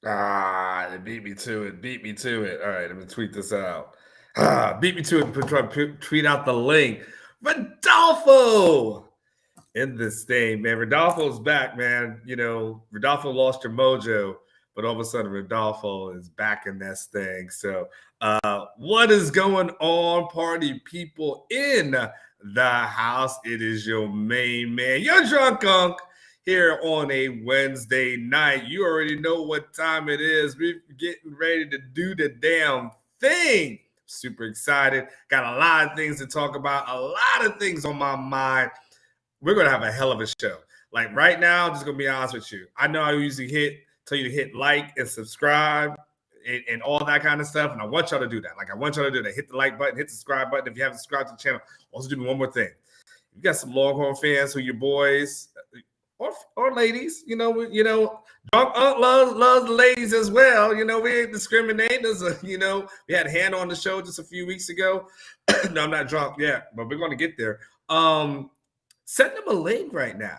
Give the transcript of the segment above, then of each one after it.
They beat me to it. Beat me to it. All right, let me tweet this out. Beat me to it. Tweet out the link. Rodolfo in this thing, man. Rodolfo's back, man. You know, Rodolfo lost your mojo, but all of a sudden Rodolfo is back in this thing. So, what is going on, party people in the house? It is your main man, your drunk unk, here on a Wednesday night. You already know what time it is. We're getting ready to do the damn thing. Super excited. Got a lot of things to talk about, a lot of things on my mind. We're going to have a hell of a show. Like right now, I'm just going to be honest with you. I know I usually tell you to hit like and subscribe and all that kind of stuff. And I want y'all to do that. Like I want y'all to do that. Hit the like button, hit the subscribe button. If you haven't subscribed to the channel, also do me one more thing. You got some Longhorn fans who your boys or ladies, Drunk Unk loves the ladies as well. You know, we ain't discriminating. We had a hand on the show just a few weeks ago. No, I'm not drunk yet, but we're going to get there. Send them a link right now.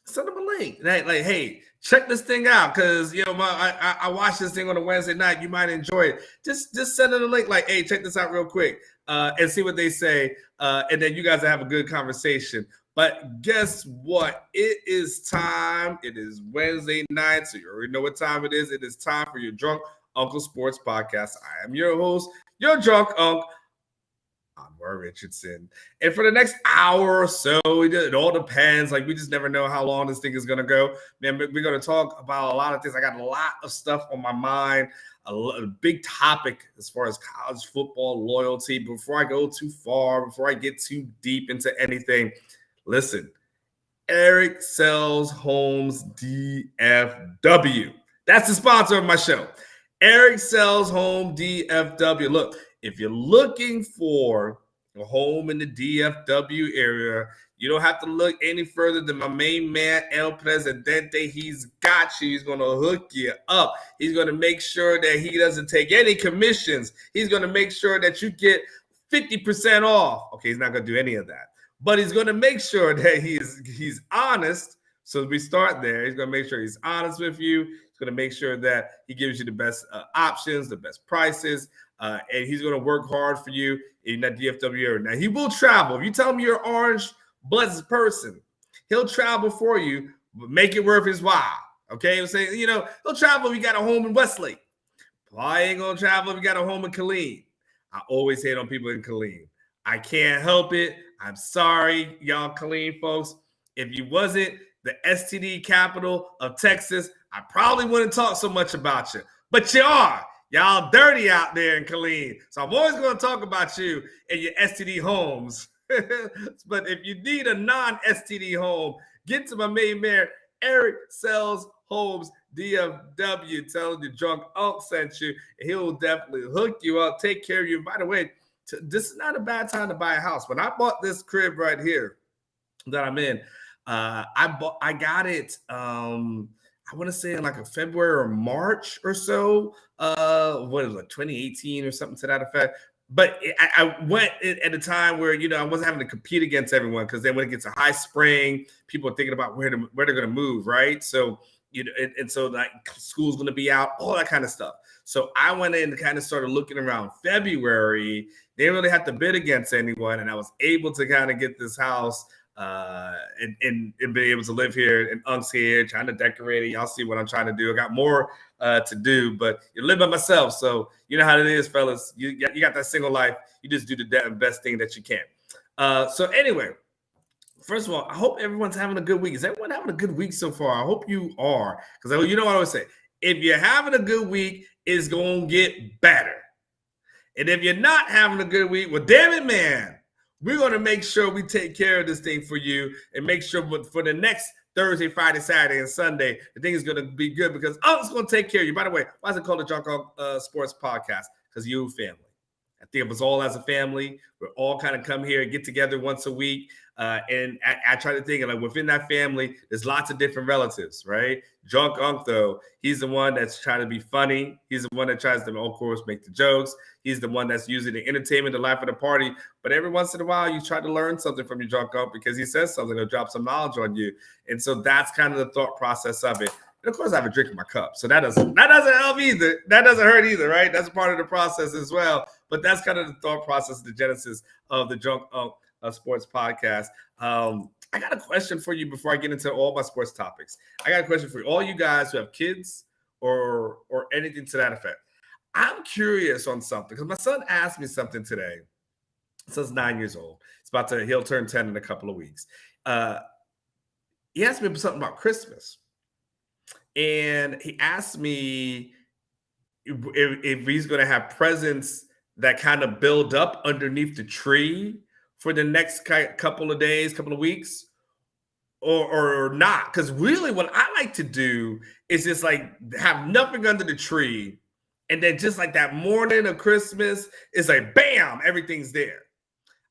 Send them a link. Like, hey, check this thing out because I watched this thing on a Wednesday night. You might enjoy it. Just send them a link. Like, hey, check this out real quick and see what they say, and then you guys will have a good conversation. But guess what? It is time. It is Wednesday night, so you already know what time it is. It is time for your Drunk Uncle Sports Podcast. I am your host, your Drunk Uncle, Anwar Richardson. And for the next hour or so, it all depends. Like, we just never know how long this thing is going to go. Man, we're going to talk about a lot of things. I got a lot of stuff on my mind, a big topic as far as college football loyalty. Before I go too far, before I get too deep into anything, listen, Eric Sells Homes DFW. That's the sponsor of my show. Eric Sells Home DFW. Look, if you're looking for a home in the DFW area, you don't have to look any further than my main man, El Presidente. He's got you. He's going to hook you up. He's going to make sure that he doesn't take any commissions. He's going to make sure that you get 50% off. Okay, he's not going to do any of that. But he's going to make sure that he's honest. So we start there. He's going to make sure he's honest with you. He's going to make sure that he gives you the best options, the best prices, and he's going to work hard for you in that DFW area. Now, he will travel. If you tell him you're an Orangebloods person, he'll travel for you, but make it worth his while. Okay? He'll say, he'll travel if you got a home in Westlake. I ain't going to travel if you got a home in Killeen. I always hate on people in Killeen. I can't help it. I'm sorry, y'all Killeen folks. If you wasn't the STD capital of Texas, I probably wouldn't talk so much about you. But you are. Y'all dirty out there in Killeen. So I'm always going to talk about you and your STD homes. But if you need a non-STD home, get to my main man, Eric Sells Homes DFW. Tell him the Drunk Unk sent you. And he'll definitely hook you up, take care of you. By the way, this is not a bad time to buy a house. When I bought this crib right here that I'm in, I got it. I want to say in like a February or March or so. What is it, 2018 or something to that effect? But I went at a time where I wasn't having to compete against everyone, because then when it gets a high spring, people are thinking about where they're going to move, right? So and so like school's going to be out, all that kind of stuff. So I went in and kind of started looking around February. They didn't really have to bid against anyone, and I was able to kind of get this house and be able to live here. And Unk's here trying to decorate it. Y'all see what I'm trying to do. I got more to do, but you live by myself, so you know how it is, fellas. You got that single life. You just do the best thing that you can. So anyway, first of all, I hope everyone's having a good week. Is everyone having a good week so far? I hope you are, because you know what I always say. If you're having a good week, it's going to get better. And if you're not having a good week, well, damn it, man, we're going to make sure we take care of this thing for you and make sure for the next Thursday, Friday, Saturday, and Sunday, the thing is going to be good, because Unk's going to take care of you. By the way, why is it called the Drunk Unk Sports Podcast? Because you're family. I think of us all as a family. We're all kind of come here and get together once a week. And I try to think of, like, within that family, there's lots of different relatives, right? Drunk Unk, though, he's the one that's trying to be funny. He's the one that tries to, of course, make the jokes. He's the one that's using the entertainment, the life of the party. But every once in a while, you try to learn something from your Drunk Unk, because he says something, he'll drop some knowledge on you. And so that's kind of the thought process of it. And of course, I have a drink in my cup. So that doesn't help either. That doesn't hurt either, right? That's part of the process as well. But that's kind of the thought process, the genesis of the Drunk Unk Sports Podcast. I got a question for you before I get into all my sports topics. I got a question for you. All you guys who have kids or anything to that effect. I'm curious on something because my son asked me something today. Son's 9 years old. He'll turn 10 in a couple of weeks. He asked me something about Christmas. And he asked me if he's going to have presents that kind of build up underneath the tree for the next couple of days, couple of weeks, or not. Because really what I like to do is just like have nothing under the tree. And then just like that morning of Christmas, it's like, bam, everything's there.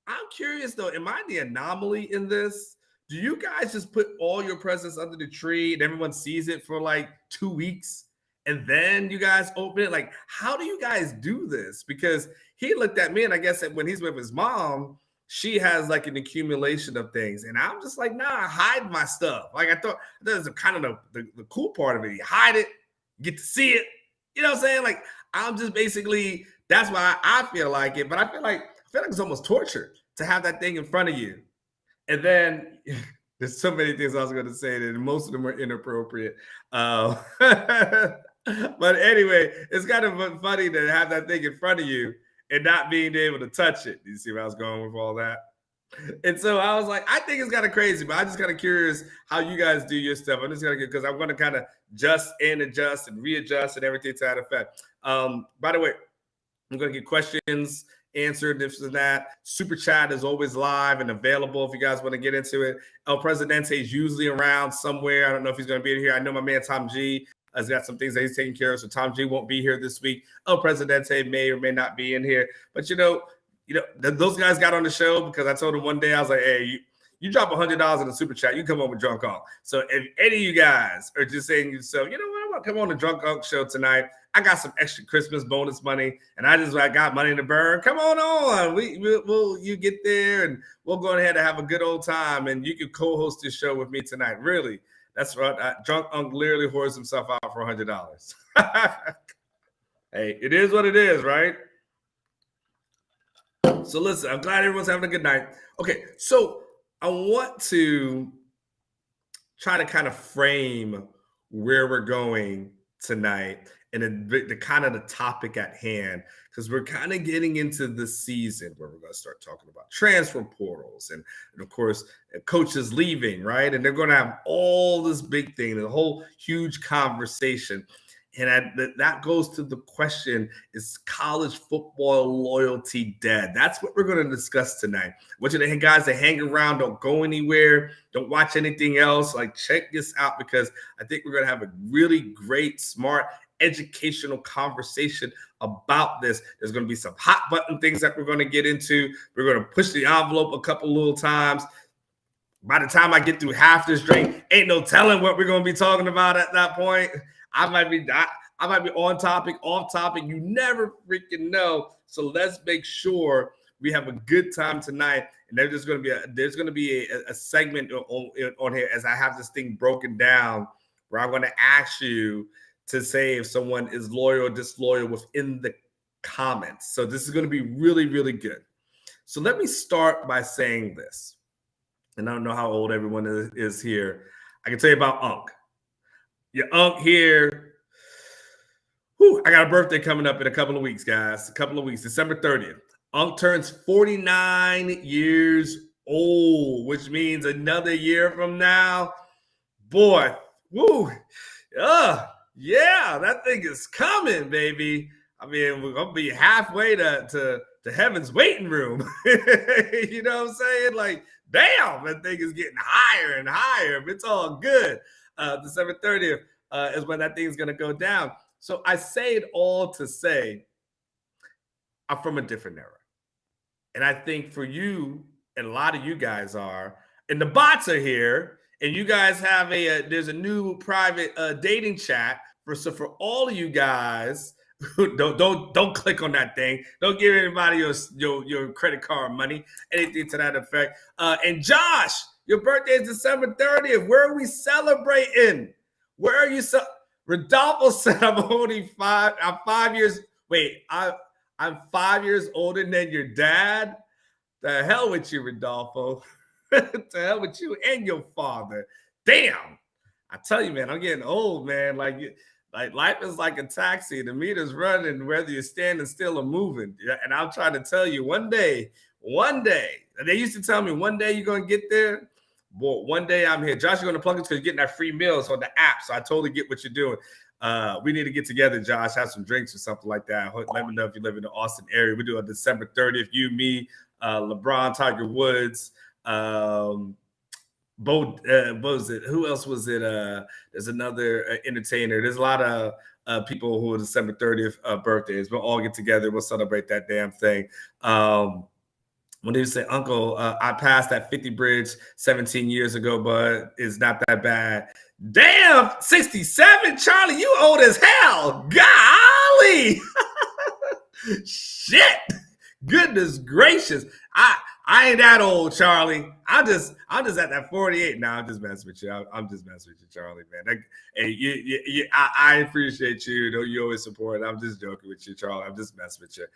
I'm curious though, am I the anomaly in this? Do you guys just put all your presents under the tree and everyone sees it for like 2 weeks and then you guys open it? Like, how do you guys do this? Because he looked at me and I guess that when he's with his mom, she has like an accumulation of things. And I'm just like, nah, I hide my stuff. Like I thought that was kind of the cool part of it. You hide it, you get to see it. You know what I'm saying? Like I'm just basically, that's why I feel like it. But I feel like it's almost torture to have that thing in front of you. And then there's so many things I was going to say that most of them are inappropriate. But anyway, it's kind of funny to have that thing in front of you and not being able to touch it. You see where I was going with all that? And so I was like, I think it's kind of crazy, but I'm just kind of curious how you guys do your stuff. I'm just going to, because I'm going to kind of adjust and readjust and everything to that effect. By the way, I'm going to get questions answered, this and that. Super chat is always live and available if you guys want to get into it. El Presidente is usually around somewhere. I don't know if he's going to be here. I know my man Tom G has got some things that he's taking care of, so Tom G won't be here this week. El Presidente may or may not be in here, but you know, those guys got on the show because I told him one day, I was like, hey, you drop $100 in the super chat, you come on with Drunk Unk. So if any of you guys are just saying to yourself, you know what, I want to come on the Drunk Unk show tonight. I got some extra Christmas bonus money, and I got money to burn. Come on. You get there, and we'll go ahead and have a good old time, and you can co-host this show with me tonight. Really, that's right. Drunk Unk literally whores himself out for $100. Hey, it is what it is, right? So listen, I'm glad everyone's having a good night. Okay, so I want to try to kind of frame where we're going tonight and the kind of the topic at hand, because we're kind of getting into the season where we're going to start talking about transfer portals and of course coaches leaving, right? And they're going to have all this big thing, the whole huge conversation. And that goes to the question, is college football loyalty dead? That's what we're going to discuss tonight. I want you to, guys, to hang around. Don't go anywhere. Don't watch anything else. Like, check this out, because I think we're going to have a really great, smart, educational conversation about this. There's going to be some hot button things that we're going to get into. We're going to push the envelope a couple little times. By the time I get through half this drink, ain't no telling what we're going to be talking about at that point. I might be on topic, off topic. You never freaking know. So let's make sure we have a good time tonight. And there's going to be a segment on here as I have this thing broken down, where I'm going to ask you to say if someone is loyal or disloyal within the comments. So this is going to be really, really good. So let me start by saying this. And I don't know how old everyone is here. I can tell you about Unk. Your Unk here. Whew, I got a birthday coming up in a couple of weeks, guys. A couple of weeks, December 30th. Unk turns 49 years old, which means another year from now. Boy, woo. Yeah, that thing is coming, baby. I mean, we're going to be halfway to heaven's waiting room. You know what I'm saying? Like, damn, that thing is getting higher and higher. It's all good. December 30th is when that thing's going to go down. So I say it all to say I'm from a different era. And I think for you, and a lot of you guys are, and the bots are here, and you guys have there's a new private dating chat for all of you guys. Don't click on that thing. Don't give anybody your credit card money, anything to that effect. And Josh, your birthday is December 30th. Where are we celebrating? Where are you? Rodolfo said I'm only 5 years. Wait, I'm 5 years older than your dad. The hell with you, Rodolfo. The hell with you and your father. Damn. I tell you, man, I'm getting old, man. Like life is like a taxi. The meter's running, whether you're standing still or moving. Yeah, and I'm trying to tell you, one day, they used to tell me one day you're gonna get there. Boy, one day I'm here. Josh, you're gonna plug it because you're getting that free meals on the app. So I totally get what you're doing. We need to get together, Josh, have some drinks or something like that. Let me know if you live in the Austin area. We do on December 30th. You, me, LeBron, Tiger Woods, what was it? Who else was it? There's another entertainer. There's a lot of people who are December 30th birthdays. We'll all get together. We'll celebrate that damn thing. When they say, Uncle, I passed that 50 bridge 17 years ago, but it's not that bad. Damn, 67, Charlie, you old as hell. Golly. Shit. Goodness gracious. I ain't that old, Charlie. I'm just at that 48 now. I'm just messing with you. I'm just messing with you, Charlie, man. I appreciate you. You always support. I'm just joking with you, Charlie. I'm just messing with you.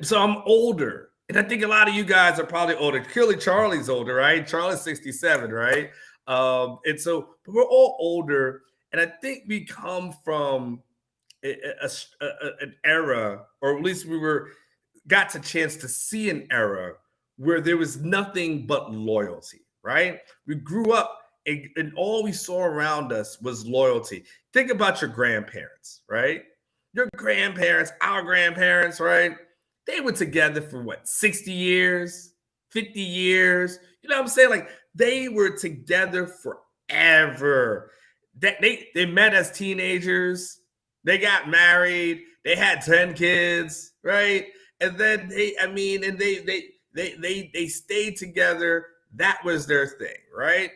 So I'm older, and I think a lot of you guys are probably older. Clearly, Charlie's older, right? Charlie's 67, right? And so but we're all older, and I think we come from an era, or at least got a chance to see an era where there was nothing but loyalty, right? We grew up and all we saw around us was loyalty. Think about your grandparents, right? Your grandparents, our grandparents, right? They were together for what, 60 years, 50 years? You know what I'm saying? Like they were together forever. They met as teenagers. They got married. They had 10 kids, right? And then they stayed together. That was their thing, right?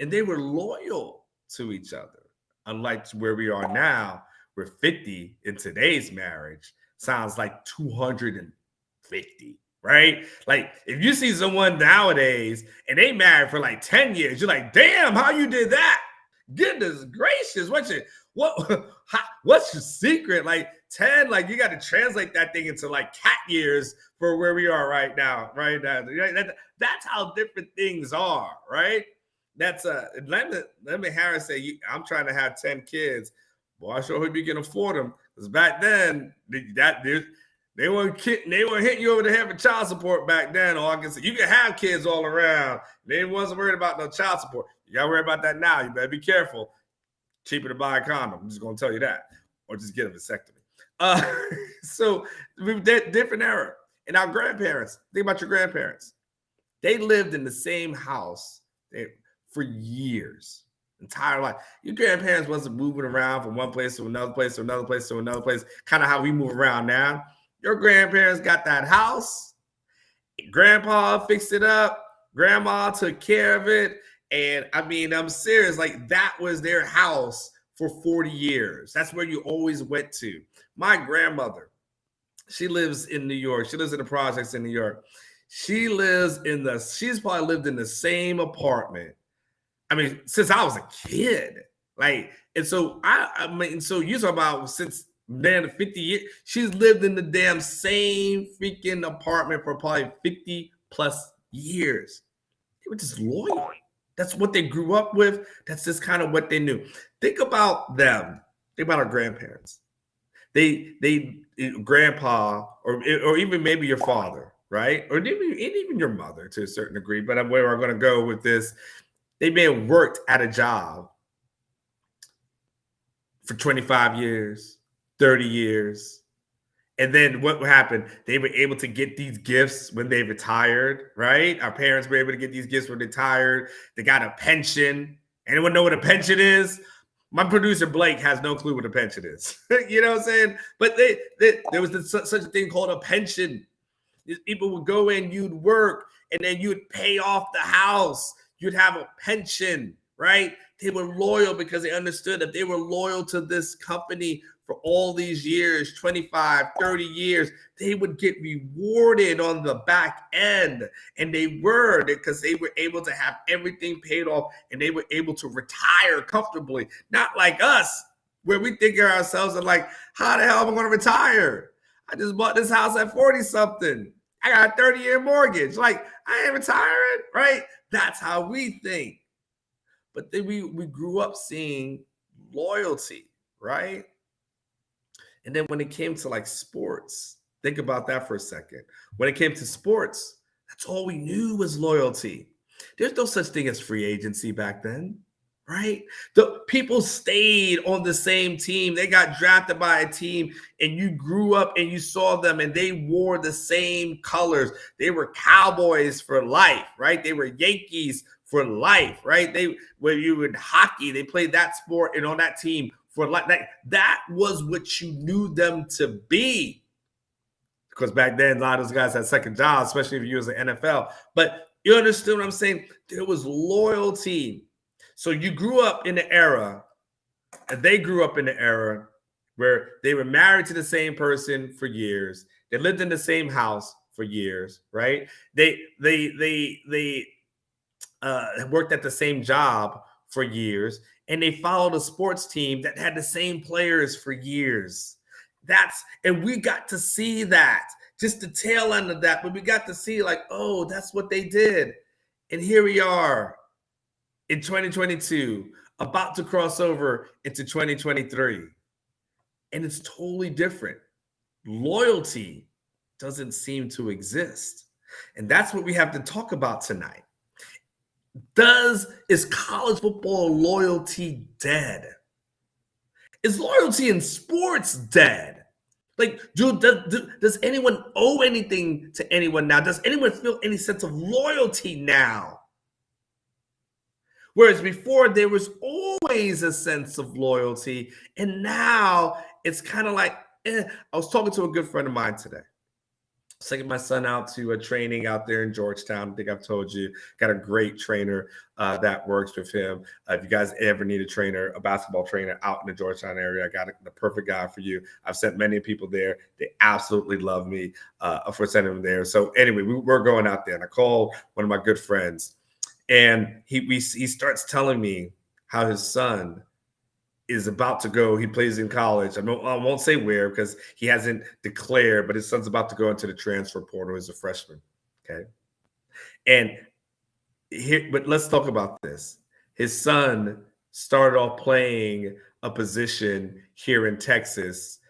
And they were loyal to each other. Unlike where we are now, where 50 in today's marriage sounds like 250, right? Like if you see someone nowadays and they married for like 10 years, you're like, damn, how you did that? Goodness gracious, what's your secret? Like 10, like you got to translate that thing into like cat years for where we are right now. That's how different things are, right? That's let me Harris say, I'm trying to have 10 kids. Boy, I sure hope you can afford them. Because back then, they weren't hitting you over the head for child support back then. Or I can say you can have kids all around. They wasn't worried about no child support. You got to worry about that now. You better be careful. Cheaper to buy a condom. I'm just going to tell you that. Or just get a vasectomy. So we did different era. And our grandparents, think about your grandparents. They lived in the same house for years, entire life. Your grandparents wasn't moving around from one place to another place to another place to another place, kind of how we move around now. Your grandparents got that house. Grandpa fixed it up. Grandma took care of it. And I mean, I'm serious. Like that was their house for 40 years. That's where you always went to. My grandmother, she lives in New York. She lives in the projects in New York. She's probably lived in the same apartment. I mean, since I was a kid. Like, and so so you talk about since then 50 years, she's lived in the damn same freaking apartment for probably 50 plus years. They were just loyal. That's what they grew up with. That's just kind of what they knew. Think about them. Think about our grandparents. Grandpa, or even maybe your father, right? Or even your mother to a certain degree. But where I'm going to go with this, they may have worked at a job for 25 years, 30 years. And then what happened? They were able to get these gifts when they retired, right? Our parents were able to get these gifts when they retired. They got a pension. Anyone know what a pension is? My producer, Blake, has no clue what a pension is. You know what I'm saying? But there was such a thing called a pension. People would go in, you'd work, and then you'd pay off the house. You'd have a pension, right? They were loyal because they understood that they were loyal to this company for all these years, 25, 30 years. They would get rewarded on the back end. And they were, because they were able to have everything paid off and they were able to retire comfortably. Not like us, where we think of ourselves and like, how the hell am I going to retire? I just bought this house at 40 something. I got a 30-year mortgage. Like, I ain't retiring, right? That's how we think. But then we grew up seeing loyalty, right? And then when it came to like sports, think about that for a second. When it came to sports, that's all we knew was loyalty. There's no such thing as free agency back then, right? The people stayed on the same team. They got drafted by a team and you grew up and you saw them and they wore the same colors. They were Cowboys for life, right? They were Yankees for life, right? When you were in hockey, they played that sport and on that team for life. That was what you knew them to be. Because back then, a lot of those guys had second jobs, especially if you was in the NFL. But you understand what I'm saying? There was loyalty. So you grew up in the era, and they grew up in the era where they were married to the same person for years. They lived in the same house for years, right? They worked at the same job for years, and they followed a sports team that had the same players for years. And we got to see that, just the tail end of that, but we got to see like, oh, that's what they did. And here we are in 2022, about to cross over into 2023. And it's totally different. Loyalty doesn't seem to exist. And that's what we have to talk about tonight. Is college football loyalty dead? Is loyalty in sports dead? Like, does anyone owe anything to anyone now? Does anyone feel any sense of loyalty now? Whereas before, there was always a sense of loyalty. And now it's kind of like, I was talking to a good friend of mine today. Taking my son out to a training out there in Georgetown. I think I've told you, got a great trainer that works with him. If you guys ever need a trainer, a basketball trainer out in the Georgetown area, I got the perfect guy for you. I've sent many people there. They absolutely love me for sending them there. So anyway, we're going out there, and I called one of my good friends, and he starts telling me how his son is about to go. He plays in college. I won't say where because he hasn't declared, but his son's about to go into the transfer portal as a freshman. Okay. And here, but let's talk about this. His son started off playing a position here in Texas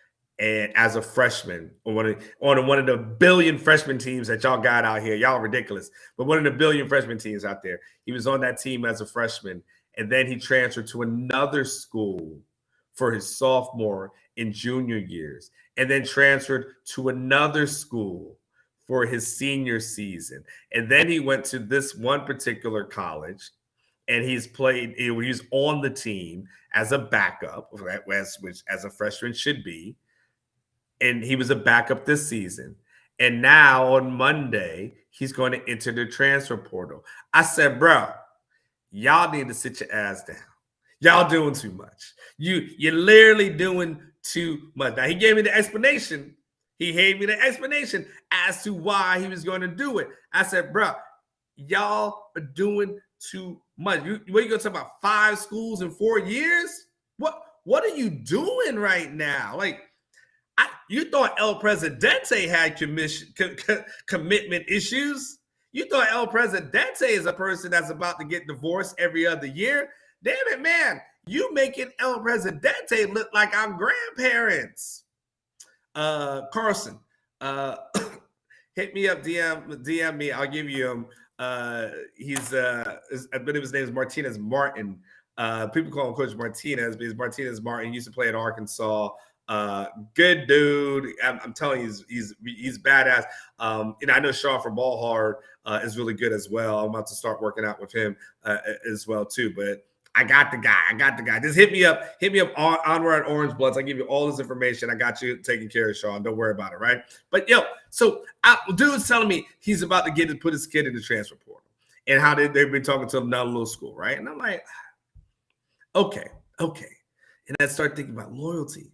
and as a freshman on one of the billion freshman teams that y'all got out here. Y'all are ridiculous, but one of the billion freshman teams out there. He was on that team as a freshman. And then he transferred to another school for his sophomore and junior years, and then transferred to another school for his senior season. And then he went to this one particular college, and he's on the team as a backup, which as a freshman should be. And he was a backup this season. And now on Monday, he's going to enter the transfer portal. I said, bro, y'all need to sit your ass down. Y'all doing too much. You're literally doing too much. Now, he gave me the explanation. He gave me the explanation as to why he was going to do it. I said, bro, y'all are doing too much. What are you going to talk about? 5 schools in 4 years? What are you doing right now? Like, you thought El Presidente had commitment issues. You thought El Presidente is a person that's about to get divorced every other year. Damn it, man. You making El Presidente look like I'm grandparents. Carson, hit me up, DM me. I'll give you him. I believe his name is Martinez Martin. People call him Coach Martinez, but he's Martinez Martin. He used to play at Arkansas. Good dude. I'm telling you, he's badass. And I know Sean from Ball Hard is really good as well. I'm about to start working out with him as well too. But I got the guy. Just hit me up. Anwar at Orangebloods. I give you all this information. I got you taken care of, Sean. Don't worry about it, right? But so dude's telling me he's about to put his kid in the transfer portal, and how they've been talking to him down a little school, right? And I'm like, Okay. And I start thinking about loyalty.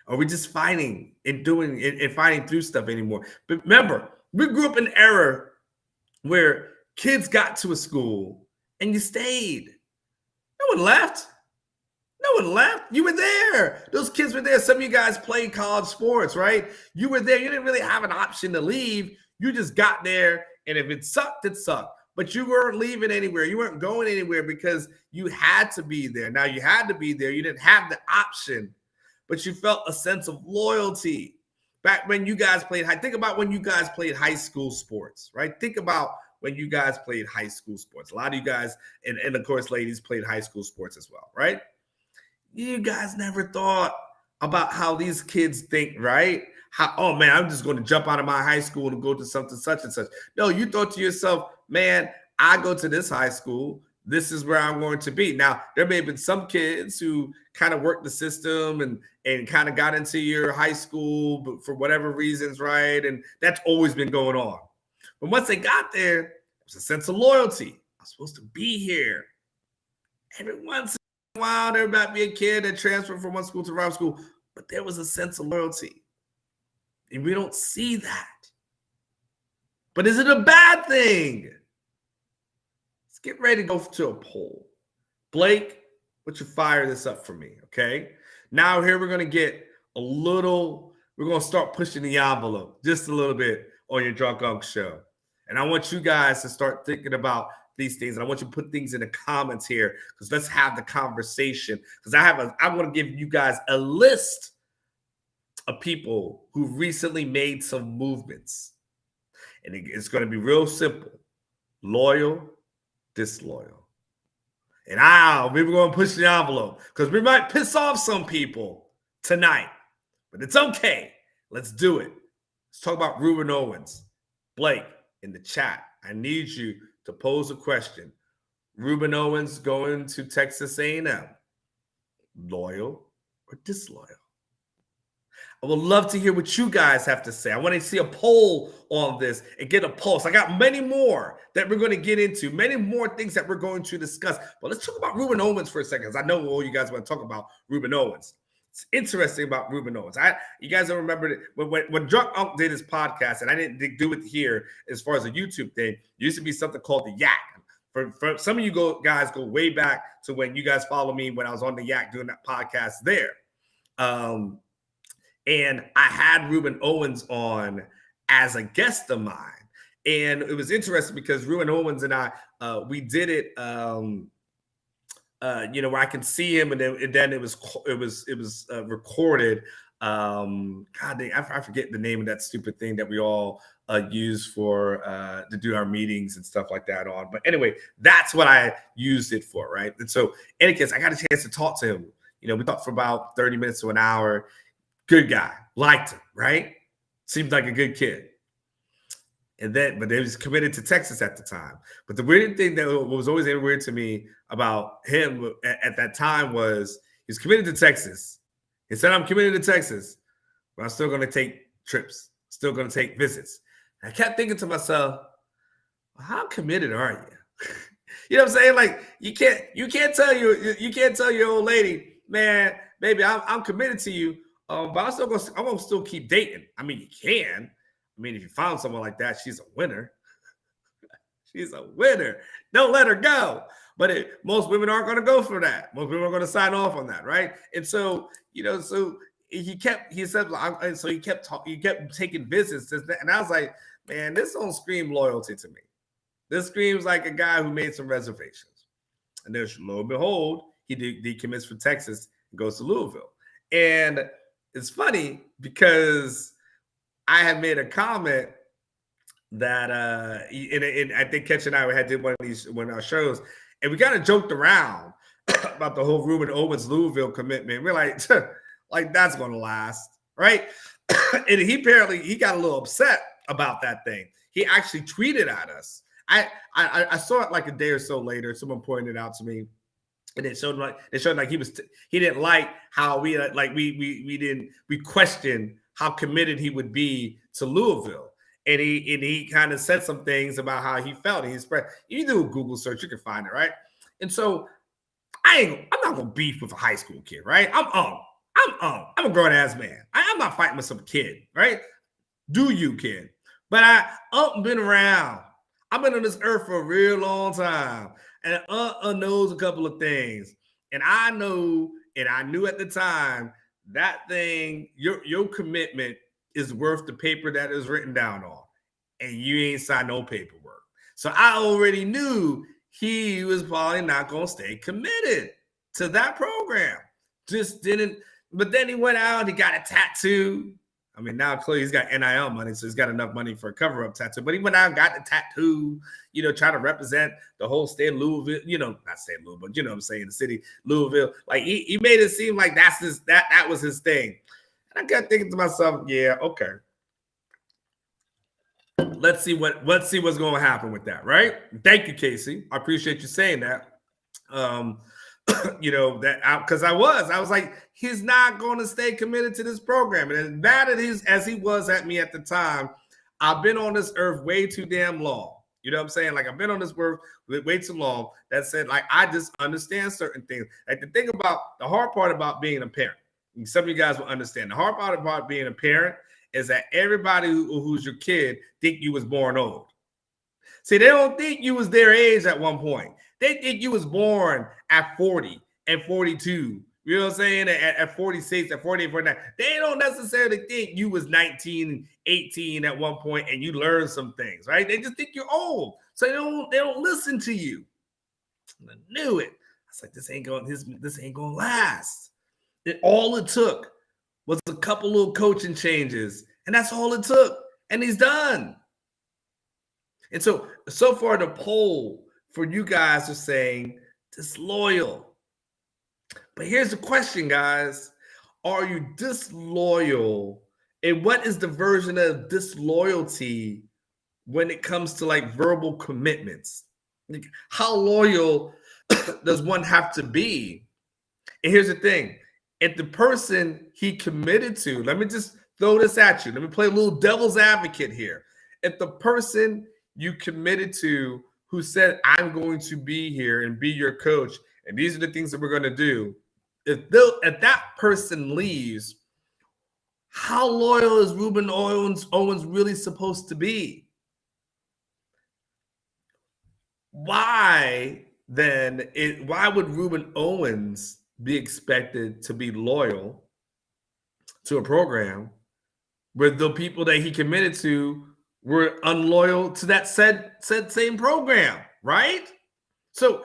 Are we just fighting and doing and fighting through stuff anymore? But remember, we grew up in an era where kids got to a school and you stayed. No one left. You were there. Those kids were there. Some of you guys played college sports, right? You were there. You didn't really have an option to leave. You just got there. And if it sucked, it sucked. But you weren't leaving anywhere. You weren't going anywhere because you had to be there. Now, you had to be there. You didn't have the option, but you felt a sense of loyalty. Back when you guys played think about when you guys played high school sports, right? Think about when you guys played high school sports. A lot of you guys, and of course, ladies, played high school sports as well, right? You guys never thought about how these kids think, right? How, oh man, I'm just going to jump out of my high school and go to something such and such. No, you thought to yourself, man, I go to this high school. This is where I'm going to be. Now, there may have been some kids who kind of worked the system and kind of got into your high school but for whatever reasons, right? And that's always been going on. But once they got there, there was a sense of loyalty. I'm supposed to be here. Every once in a while, there might be a kid that transferred from one school to another school, but there was a sense of loyalty. And we don't see that. But is it a bad thing? Let's get ready to go to a poll. Blake, would you fire this up for me, okay? Now here we're going to get we're going to start pushing the envelope just a little bit on your Drunk Unc show. And I want you guys to start thinking about these things. And I want you to put things in the comments here because let's have the conversation. Because I want to give you guys a list of people who recently made some movements. And it's going to be real simple. Loyal, disloyal. And we're going to push the envelope because we might piss off some people tonight. But it's okay. Let's do it. Let's talk about Reuben Owens. Blake, in the chat, I need you to pose a question. Reuben Owens going to Texas A&M. Loyal or disloyal? I would love to hear what you guys have to say. I want to see a poll on this and get a pulse. I got many more that we're going to get into, many more things that we're going to discuss. But let's talk about Reuben Owens for a second, because I know all you guys want to talk about Reuben Owens. It's interesting about Reuben Owens. You guys don't remember that when Drunk Unc did his podcast, and I didn't do it here as far as a YouTube thing, there used to be something called the Yak. For some of you guys go way back to when you guys follow me when I was on the Yak doing that podcast there. And I had Reuben Owens on as a guest of mine. And it was interesting because Reuben Owens and I, we did it, where I can see him, and then it was recorded. God dang, I forget the name of that stupid thing that we all use for to do our meetings and stuff like that on. But anyway, that's what I used it for, right? And so, in any case, I got a chance to talk to him. We talked for about 30 minutes to an hour. Good guy, liked him, right? Seemed like a good kid. But he was committed to Texas at the time. But the weird thing that was always weird to me about him at that time was he's committed to Texas. He said, I'm committed to Texas, but I'm still going to take trips, still going to take visits. And I kept thinking to myself, well, how committed are you? You know what I'm saying? Like you can't tell your old lady, man, baby, I'm committed to you. But I'm gonna still keep dating. I mean, you can. I mean, if you found someone like that, she's a winner. She's a winner. Don't let her go. But most women aren't going to go for that. Most women are going to sign off on that, right? And so, so he kept taking visits, and I was like, man, this don't scream loyalty to me. This screams like a guy who made some reservations. And then, lo and behold, he commits for Texas and goes to Louisville. And it's funny because I had made a comment that and I think Ketch and I did one of our shows, and we kind of joked around about the whole Reuben Owens Louisville commitment. We're like, like that's going to last, right? And he got a little upset about that thing. He actually tweeted at us. I saw it like a day or so later. Someone pointed it out to me. And it showed like he didn't like how we questioned how committed he would be to Louisville, and he kind of said some things about how he felt. He expressed. You do a Google search, you can find it, right? And so I'm not gonna beef with a high school kid, right? I'm a grown ass man. I'm not fighting with some kid, right? Do you, kid? But I been around. I've been on this earth for a real long time, and knows a couple of things. And I know, and I knew at the time that thing, your commitment is worth the paper that is written down on, and you ain't signed no paperwork. So I already knew he was probably not going to stay committed to that program. Just didn't. But then he went out, he got a tattoo. I mean, now clearly he's got NIL money, so he's got enough money for a cover-up tattoo. But he went out and got the tattoo, trying to represent the whole state of Louisville, not state of Louisville, but you know what I'm saying, the city, Louisville. Like he made it seem like that was his thing. And I kept thinking to myself, yeah, okay. Let's see what's going to happen with that, right? Thank you, Casey. I appreciate you saying that. Because I was like, he's not going to stay committed to this program. And as bad as he was at me at the time, I've been on this earth way too damn long. You know what I'm saying? Like, I've been on this earth way too long. That said, like, I just understand certain things. Like, the hard part about being a parent, some of you guys will understand. The hard part about being a parent is that everybody who's your kid think you was born old. See, they don't think you was their age at one point. They think you was born at 40 and 42. You know what I'm saying? At 46, at 48, 49. They don't necessarily think you was 19, 18 at one point and you learned some things, right? They just think you're old. So they don't listen to you. I knew it. I was like, this ain't gonna last. All it took was a couple little coaching changes, and that's all it took. And he's done. And so far the poll for you guys are saying disloyal. But here's the question, guys. Are you disloyal? And what is the version of disloyalty when it comes to like verbal commitments? Like, how loyal does one have to be? And here's the thing. If the person he committed to, let me just throw this at you. Let me play a little devil's advocate here. If the person you committed to who said, I'm going to be here and be your coach, and these are the things that we're going to do, if that person leaves, how loyal is Reuben Owens really supposed to be? Why would Reuben Owens be expected to be loyal to a program where the people that he committed to were unloyal to that said same program, right? So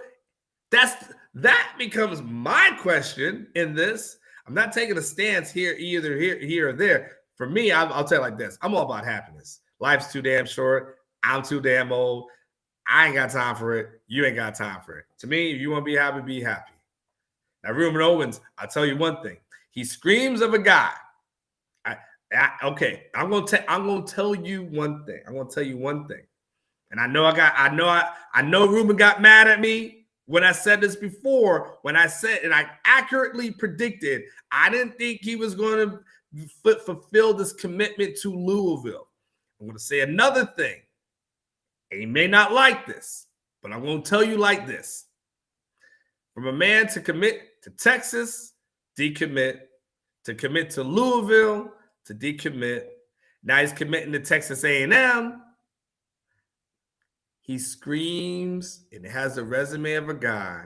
that becomes my question in this. I'm not taking a stance here, either here or there. For me, I'll tell you like this. I'm all about happiness. Life's too damn short. I'm too damn old. I ain't got time for it. You ain't got time for it. To me, if you want to be happy, be happy. Now, Reuben Owens, I'll tell you one thing. He screams of a guy. Okay, I'm gonna tell you one thing. I'm gonna tell you one thing. And I know Reuben got mad at me when I said this before. When I said, and I accurately predicted, I didn't think he was going to fulfill this commitment to Louisville. I'm going to say another thing. And he may not like this, but I'm going to tell you like this. From a man to commit to Texas, decommit, to commit to Louisville, to decommit. Now he's committing to Texas A&M. He screams and has a resume of a guy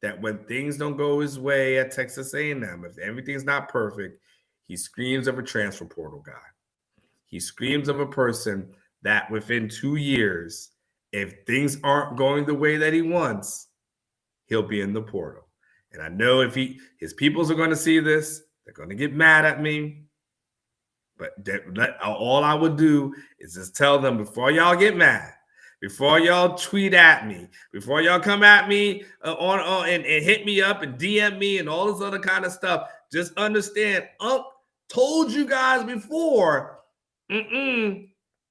that when things don't go his way at Texas A&M, if everything's not perfect, he screams of a transfer portal guy. He screams of a person that within 2 years, if things aren't going the way that he wants, he'll be in the portal. And I know if his peoples are going to see this, they're going to get mad at me. But all I would do is just tell them before y'all get mad, before y'all tweet at me, before y'all come at me and hit me up and DM me and all this other kind of stuff, just understand, told you guys before,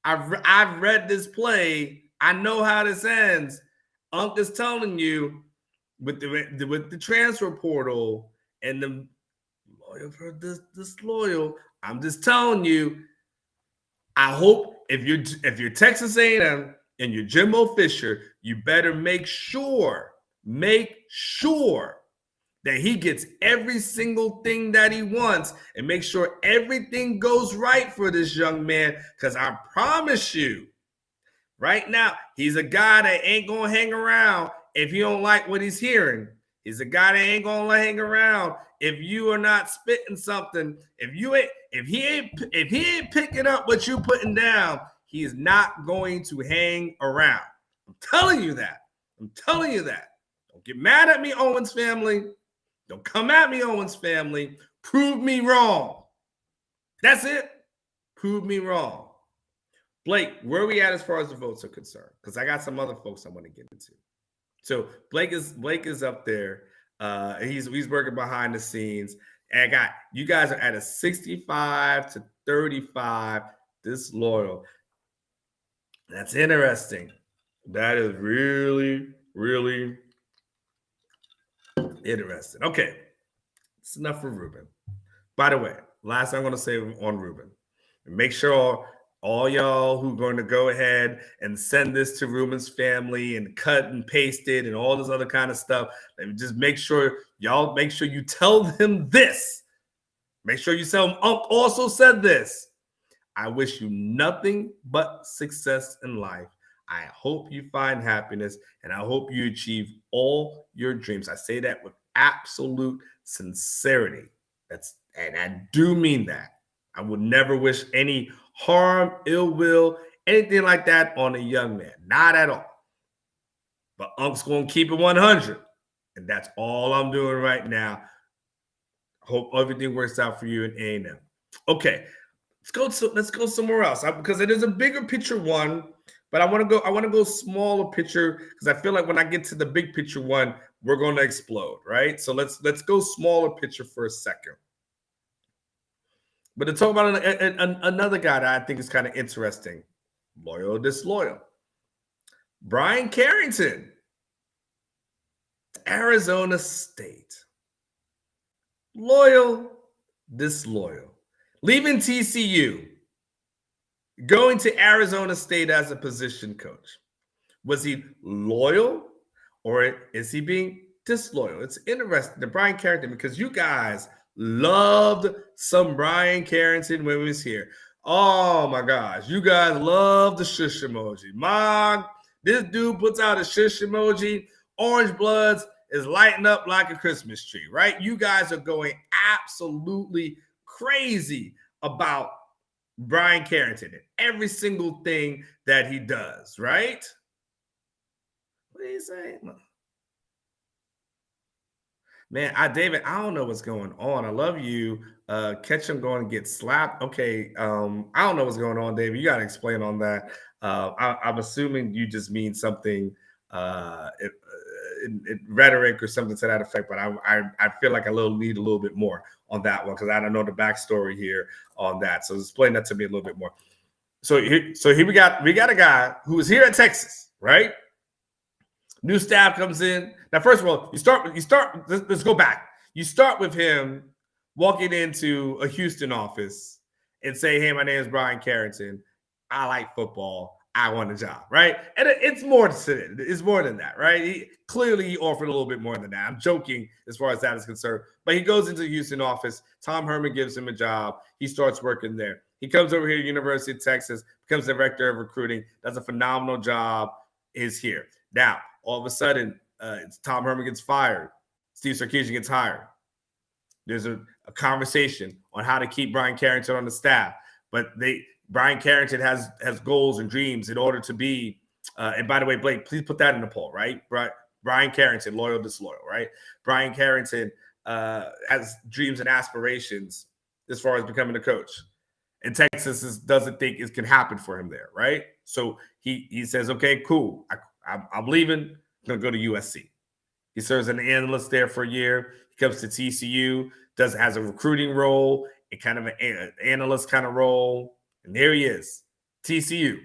I've read this play. I know how this ends. Unc is telling you with the transfer portal and the loyal for disloyal. I'm just telling you. I hope if you're Texas A&M and you're Jimbo Fisher, you better make sure that he gets every single thing that he wants and make sure everything goes right for this young man. Because I promise you, right now, he's a guy that ain't going to hang around if you don't like what he's hearing. He's a guy that ain't going to hang around if you are not spitting something. If he ain't picking up what you putting down, he is not going to hang around. I'm telling you that. Don't get mad at me, Owens family. Don't come at me, Owens family. Prove me wrong. That's it. Prove me wrong. Blake, where are we at as far as the votes are concerned? Because I got some other folks I want to get into. So Blake is up there. He's working behind the scenes. And you guys are at a 65 to 35 disloyal. That's interesting. That is really, really interesting. Okay. It's enough for Reuben. By the way, last thing I'm going to say on Reuben. Make sure all y'all who are going to go ahead and send this to Reuben's family and cut and paste it and all this other kind of stuff, just make sure you tell them this. Make sure you tell them Unc also said this. I wish you nothing but success in life. I hope you find happiness, and I hope you achieve all your dreams. I say that with absolute sincerity. And I do mean that. I would never wish any harm, ill will, anything like that on a young man. Not at all. But Unc's going to keep it 100. And that's all I'm doing right now. Hope everything works out for you in A&M. Okay, let's go somewhere else because it is a bigger picture one, but I want to go smaller picture because I feel like when I get to the big picture one, we're going to explode, right? So let's go smaller picture for a second. But to talk about another guy that I think is kind of interesting, loyal, disloyal. Brian Carrington, Arizona State. Loyal, disloyal. Leaving TCU, going to Arizona State as a position coach. Was he loyal or is he being disloyal? It's interesting to Brian Carrington because you guys loved some Brian Carrington when he was here. Oh my gosh, you guys love the shush emoji. This dude puts out a shush emoji. Orangebloods is lighting up like a Christmas tree, right? You guys are going absolutely crazy about Brian Carrington and every single thing that he does, right? What are you saying? Man, David, I don't know what's going on. I love you. Ketchum going to get slapped. Okay, I don't know what's going on, David. You got to explain on that. I'm assuming you just mean something in rhetoric or something to that effect, but I feel like I need a little bit more on that one because I don't know the backstory here on that. So explain that to me a little bit more. So here we got a guy who was here at Texas, right? New staff comes in. Now, first of all, let's go back. You start with him walking into a Houston office and say, hey, my name is Brian Carrington. I like football. I want a job, right? And it's more than that, right? He offered a little bit more than that. I'm joking as far as that is concerned. But he goes into the Houston office. Tom Herman gives him a job. He starts working there. He comes over here to University of Texas, becomes director of recruiting, does a phenomenal job, is here. Now, all of a sudden, Tom Herman gets fired. Steve Sarkisian gets hired. There's a conversation on how to keep Brian Carrington on the staff. But Brian Carrington has goals and dreams in order to be, and by the way, Blake, please put that in the poll, right? Brian Carrington, loyal, disloyal, right? Brian Carrington has dreams and aspirations as far as becoming a coach. And Texas doesn't think it can happen for him there, right? So he says, okay, cool. I'm leaving. I'm going to go to USC. He serves as an analyst there for a year. He comes to TCU, has a recruiting role, and kind of an analyst kind of role. And there he is, TCU.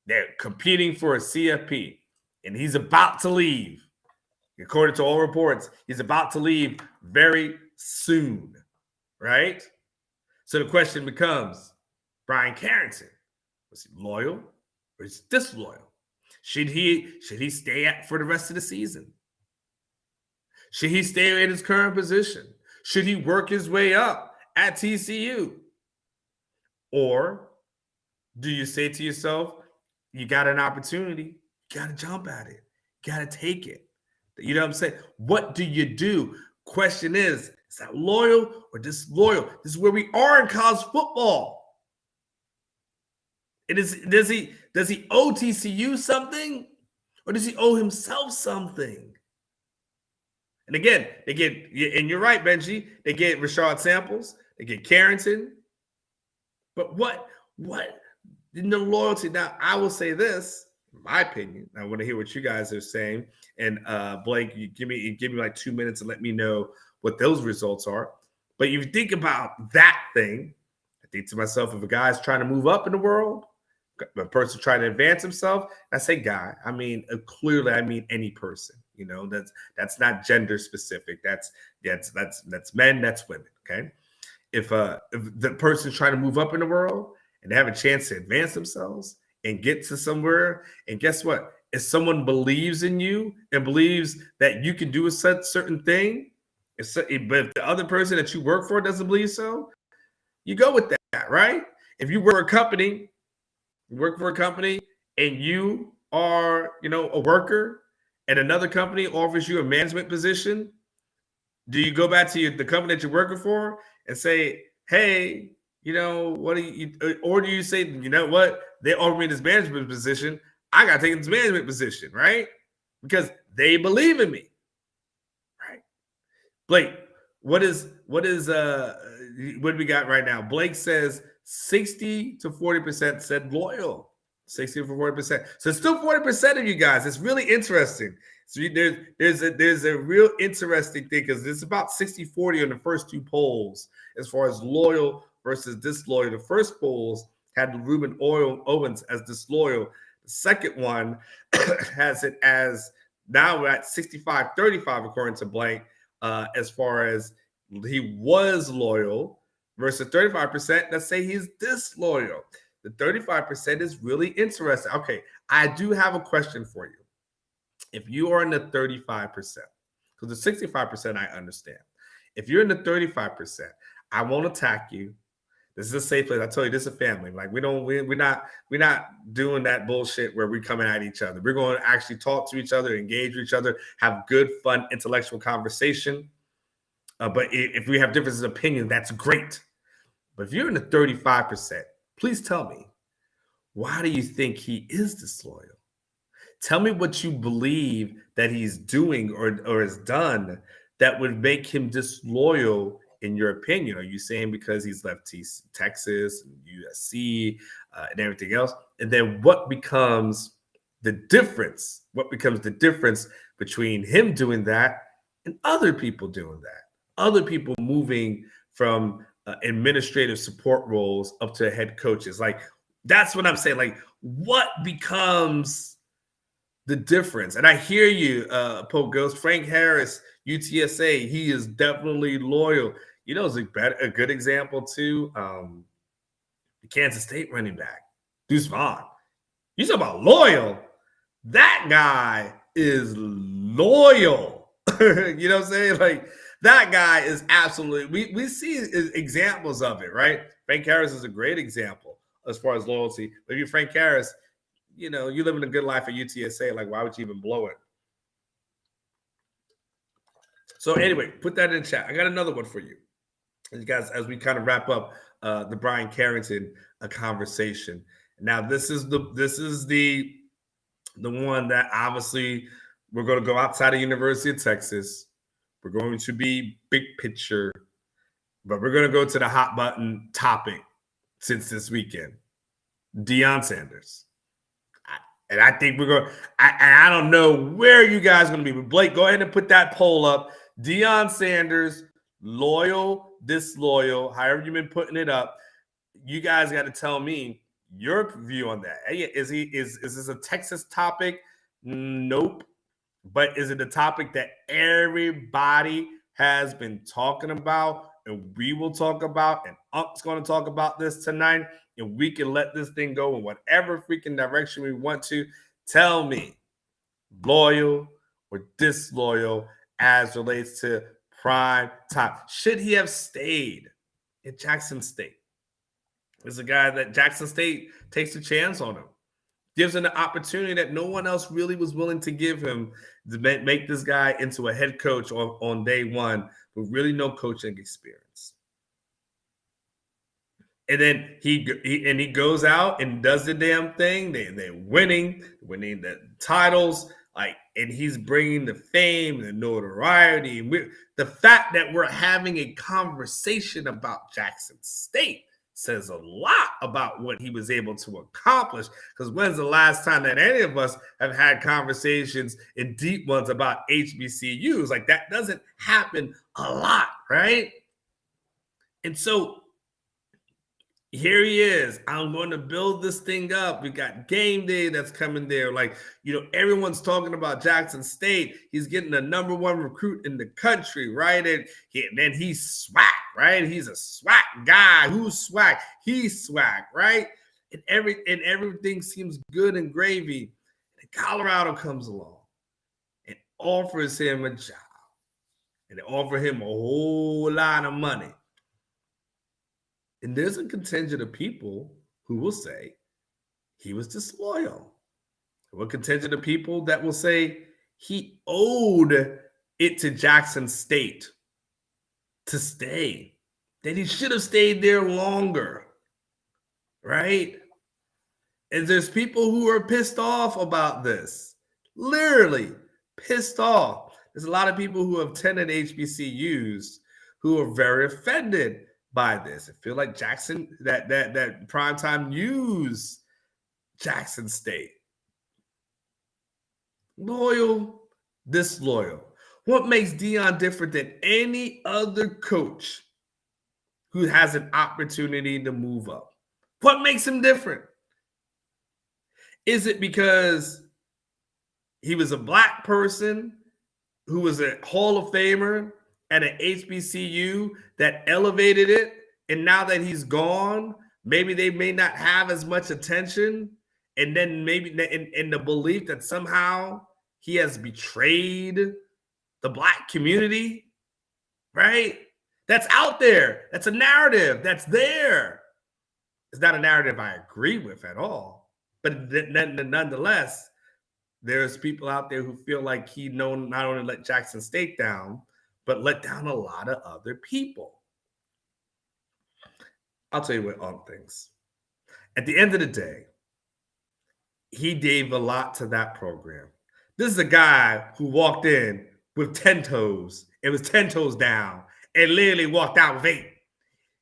They're competing for a CFP, and he's about to leave. According to all reports, he's about to leave very soon, right? So the question becomes, Brian Carrington, was he loyal or is he disloyal? Should he stay for the rest of the season? Should he stay in his current position? Should he work his way up at TCU? Or do you say to yourself, you got an opportunity, you got to jump at it, you got to take it? You know what I'm saying? What do you do? Question is that loyal or disloyal? This is where we are in college football. It is, does he owe TCU something, or does he owe himself something? And again, they get, and you're right, Benji, they get Rashard Samples, they get Carrington. But what in the loyalty? Now, I will say this, in my opinion. I want to hear what you guys are saying. And Blake, you give me like 2 minutes and let me know what those results are. But you think about that thing, I think to myself, if a guy's trying to move up in the world, a person trying to advance himself, I say guy. I mean, clearly, I mean any person. You know, that's not gender specific. That's men, that's women. Okay. If the person's trying to move up in the world and they have a chance to advance themselves and get to somewhere, and guess what? If someone believes in you and believes that you can do a certain thing, but if the other person that you work for doesn't believe so, you go with that, right? If you work for a company and you are, a worker, and another company offers you a management position, do you go back to the company that you're working for and say, hey, what do you, or do you say, you know what, they offer me this management position, I got to take this management position, right? Because they believe in me, right? Blake, what do we got right now? Blake says 60 to 40% said loyal. 60 to 40%. So it's still 40% of you guys. It's really interesting. So there's a real interesting thing, because it's about 60-40 on the first two polls as far as loyal versus disloyal. The first polls had Reuben Owens as disloyal. The second one has it as, now we're at 65-35 according to Blake, as far as he was loyal, versus 35% that say he's disloyal. The 35% is really interesting. Okay, I do have a question for you. If you are in the 35%, because the 65% I understand. If you're in the 35%, I won't attack you. This is a safe place. I tell you, this is a family. Like we're not doing that bullshit where we're coming at each other. We're going to actually talk to each other, engage with each other, have good, fun, intellectual conversation. But if we have differences of opinion, that's great. But if you're in the 35%, please tell me, why do you think he is disloyal? Tell me what you believe that he's doing or has done that would make him disloyal in your opinion. Are you saying because he's left Texas and USC and everything else? And then what becomes the difference? What becomes the difference between him doing that and other people doing that? Other people moving from administrative support roles up to head coaches. Like, that's what I'm saying. Like, what becomes the difference? And I hear you, Pope Ghost. Frank Harris, UTSA, he is definitely loyal. It's a good example too. The Kansas State running back, Deuce Vaughn. You talk about loyal. That guy is loyal. You know what I'm saying? Like, that guy is absolutely, we see examples of it, right? Frank Harris is a great example as far as loyalty. But if you're Frank Harris, you living a good life at UTSA, like, why would you even blow it? So anyway, put that in the chat. I got another one for you. You guys, as we kind of wrap up the Brian Carrington conversation. Now, this is the one that obviously we're going to go outside of University of Texas. We're going to be big picture, but we're going to go to the hot button topic since this weekend. Deion Sanders. And I think we're going to, I don't know where you guys are going to be, but Blake, go ahead and put that poll up. Deion Sanders, loyal, disloyal, however you've been putting it up. You guys got to tell me your view on that. Hey, is this a Texas topic? Nope. But is it a topic that everybody has been talking about, and we will talk about, and Unk's going to talk about this tonight, and we can let this thing go in whatever freaking direction we want to? Tell me, loyal or disloyal, as relates to prime time. Should he have stayed at Jackson State? There's a guy that Jackson State takes a chance on him, gives him the opportunity that no one else really was willing to give him to make this guy into a head coach on day one with really no coaching experience. And then he goes out and does the damn thing. They're winning the titles, and he's bringing the fame, the notoriety. The fact that we're having a conversation about Jackson State says a lot about what he was able to accomplish. Because when's the last time that any of us have had conversations and deep ones about HBCUs? Like, that doesn't happen a lot, right? And so here he is. I'm going to build this thing up. We got game day that's coming there. Everyone's talking about Jackson State. He's getting the number one recruit in the country, right? And then he's swag, right? He's a swag guy. Who's swag? He's swag, right? And everything seems good and gravy. And Colorado comes along and offers him a job. And they offer him a whole lot of money. And there's a contingent of people who will say he was disloyal. A contingent of people that will say he owed it to Jackson State to stay, that he should have stayed there longer, right? And there's people who are pissed off about this, literally pissed off. There's a lot of people who have attended HBCUs who are very offended by this. I feel like Jackson, that primetime used Jackson State. Loyal, disloyal. What makes Deion different than any other coach who has an opportunity to move up? What makes him different? Is it because he was a Black person who was a Hall of Famer at an HBCU that elevated it, and now that he's gone, maybe they may not have as much attention, and then maybe in the belief that somehow he has betrayed the Black community, right? That's out there. That's a narrative that's there. It's not a narrative I agree with at all, but nonetheless, there's people out there who feel like he not only let Jackson State down, but let down a lot of other people. I'll tell you what, all things. At the end of the day, he gave a lot to that program. This is a guy who walked in with 10 toes. It was 10 toes down and literally walked out with 8.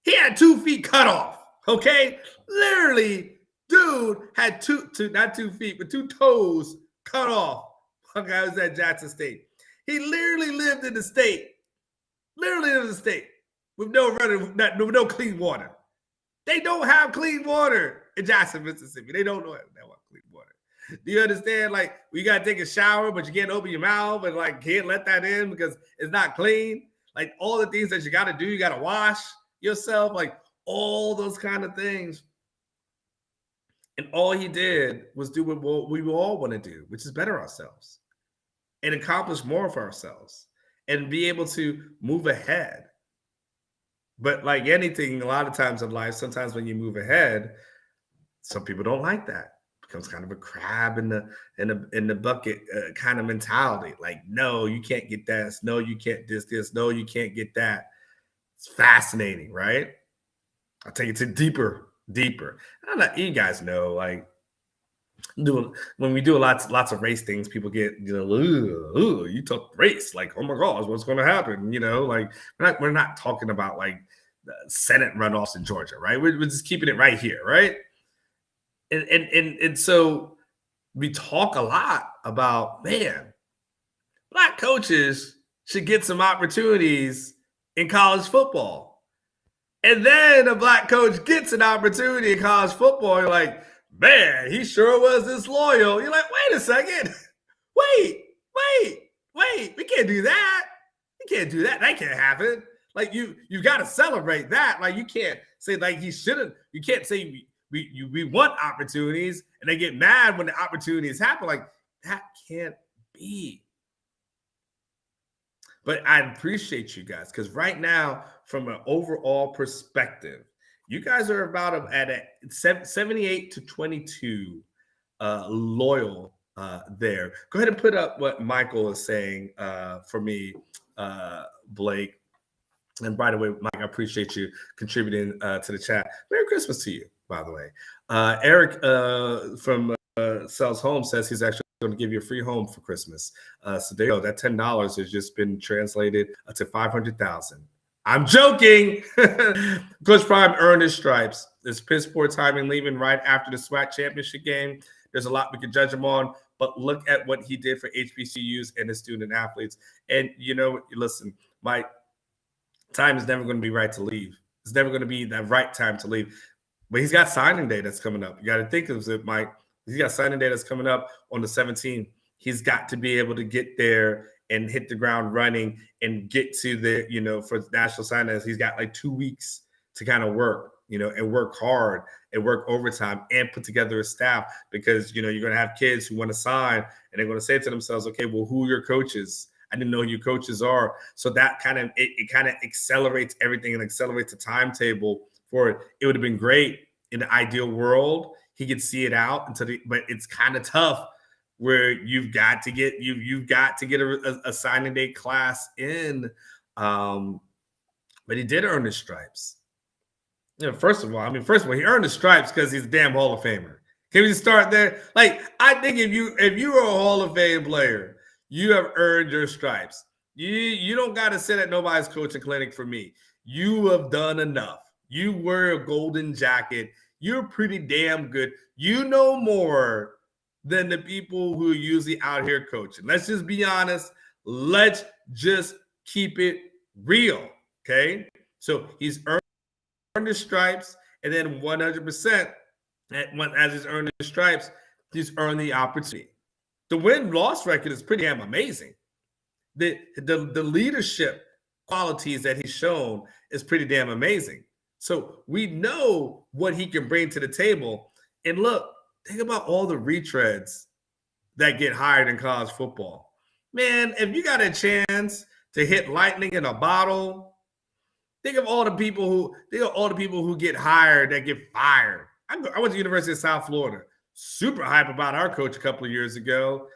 He had 2 feet cut off, okay? Literally, dude had not 2 feet, but 2 toes cut off. Okay, I was at Jackson State. He literally lived in the state. With no clean water. They don't have clean water in Jackson, Mississippi. They don't know clean water. Do you understand? Like, you got to take a shower, but you can't open your mouth and can't let that in because it's not clean. Like, all the things that you got to do, you got to wash yourself, all those kind of things. And all he did was do what we all want to do, which is better ourselves and accomplish more for ourselves and be able to move ahead. But like anything, a lot of times in life, sometimes when you move ahead, some people don't like that. It becomes kind of a crab in the bucket kind of mentality. Like, no, you can't get that. No, you can't this. No, you can't get that. It's fascinating, right? I'll take it to deeper. You guys know, when we do lots of race things, people get, ooh, you talk race, oh my gosh, what's going to happen? We're not talking about the Senate runoffs in Georgia, right? We're just keeping it right here, right? And so we talk a lot about, man, Black coaches should get some opportunities in college football. And then a Black coach gets an opportunity in college football. You're like, man, he sure was disloyal. You're like, wait a second. Wait. We can't do that. That can't happen. You got to celebrate that. You can't say he shouldn't. You can't say we want opportunities and they get mad when the opportunities happen. That can't be. But I appreciate you guys because right now, from an overall perspective, you guys are about at a 78 to 22 loyal there. Go ahead and put up what Michael is saying for me, Blake. And by the way, Mike, I appreciate you contributing to the chat. Merry Christmas to you, by the way. Eric from Sells Home says he's actually going to give you a free home for Christmas. So there you go. That $10 has just been translated to $500,000. I'm joking. Coach Prime earned his stripes. It's piss poor timing leaving right after the SWAC championship game. There's a lot we could judge him on, but look at what he did for HBCUs and his student athletes. And, listen, my time is never going to be right to leave. It's never going to be that right time to leave. But he's got signing day that's coming up. You got to think of it, Mike. He's got signing day that's coming up on the 17th. He's got to be able to get there and hit the ground running and get to the, for national signings. He's got like 2 weeks to kind of work, and work hard and work overtime and put together a staff because, you're going to have kids who want to sign and they're going to say to themselves, okay, well, who are your coaches? I didn't know who your coaches are. So that kind of, it kind of accelerates everything and accelerates the timetable for it. It would have been great in the ideal world. He could see it out but it's kind of tough where you've got to get a signing day class in. But he did earn his stripes. First of all, he earned his stripes because he's a damn Hall of Famer. Can we just start there? Like, I think if you are a Hall of Fame player, you have earned your stripes. You don't got to sit at nobody's coaching clinic for me. You have done enough. You wear a golden jacket. You're pretty damn good. You know more than the people who are usually out here coaching. Let's just be honest. Let's just keep it real, okay? So he's earned his stripes, and then 100% as he's earned his stripes, he's earned the opportunity. The win-loss record is pretty damn amazing. The leadership qualities that he's shown is pretty damn amazing. So we know what he can bring to the table. And look, think about all the retreads that get hired in college football. Man, if you got a chance to hit lightning in a bottle, think of all the people who get hired that get fired. I went to the University of South Florida. Super hype about our coach a couple of years ago.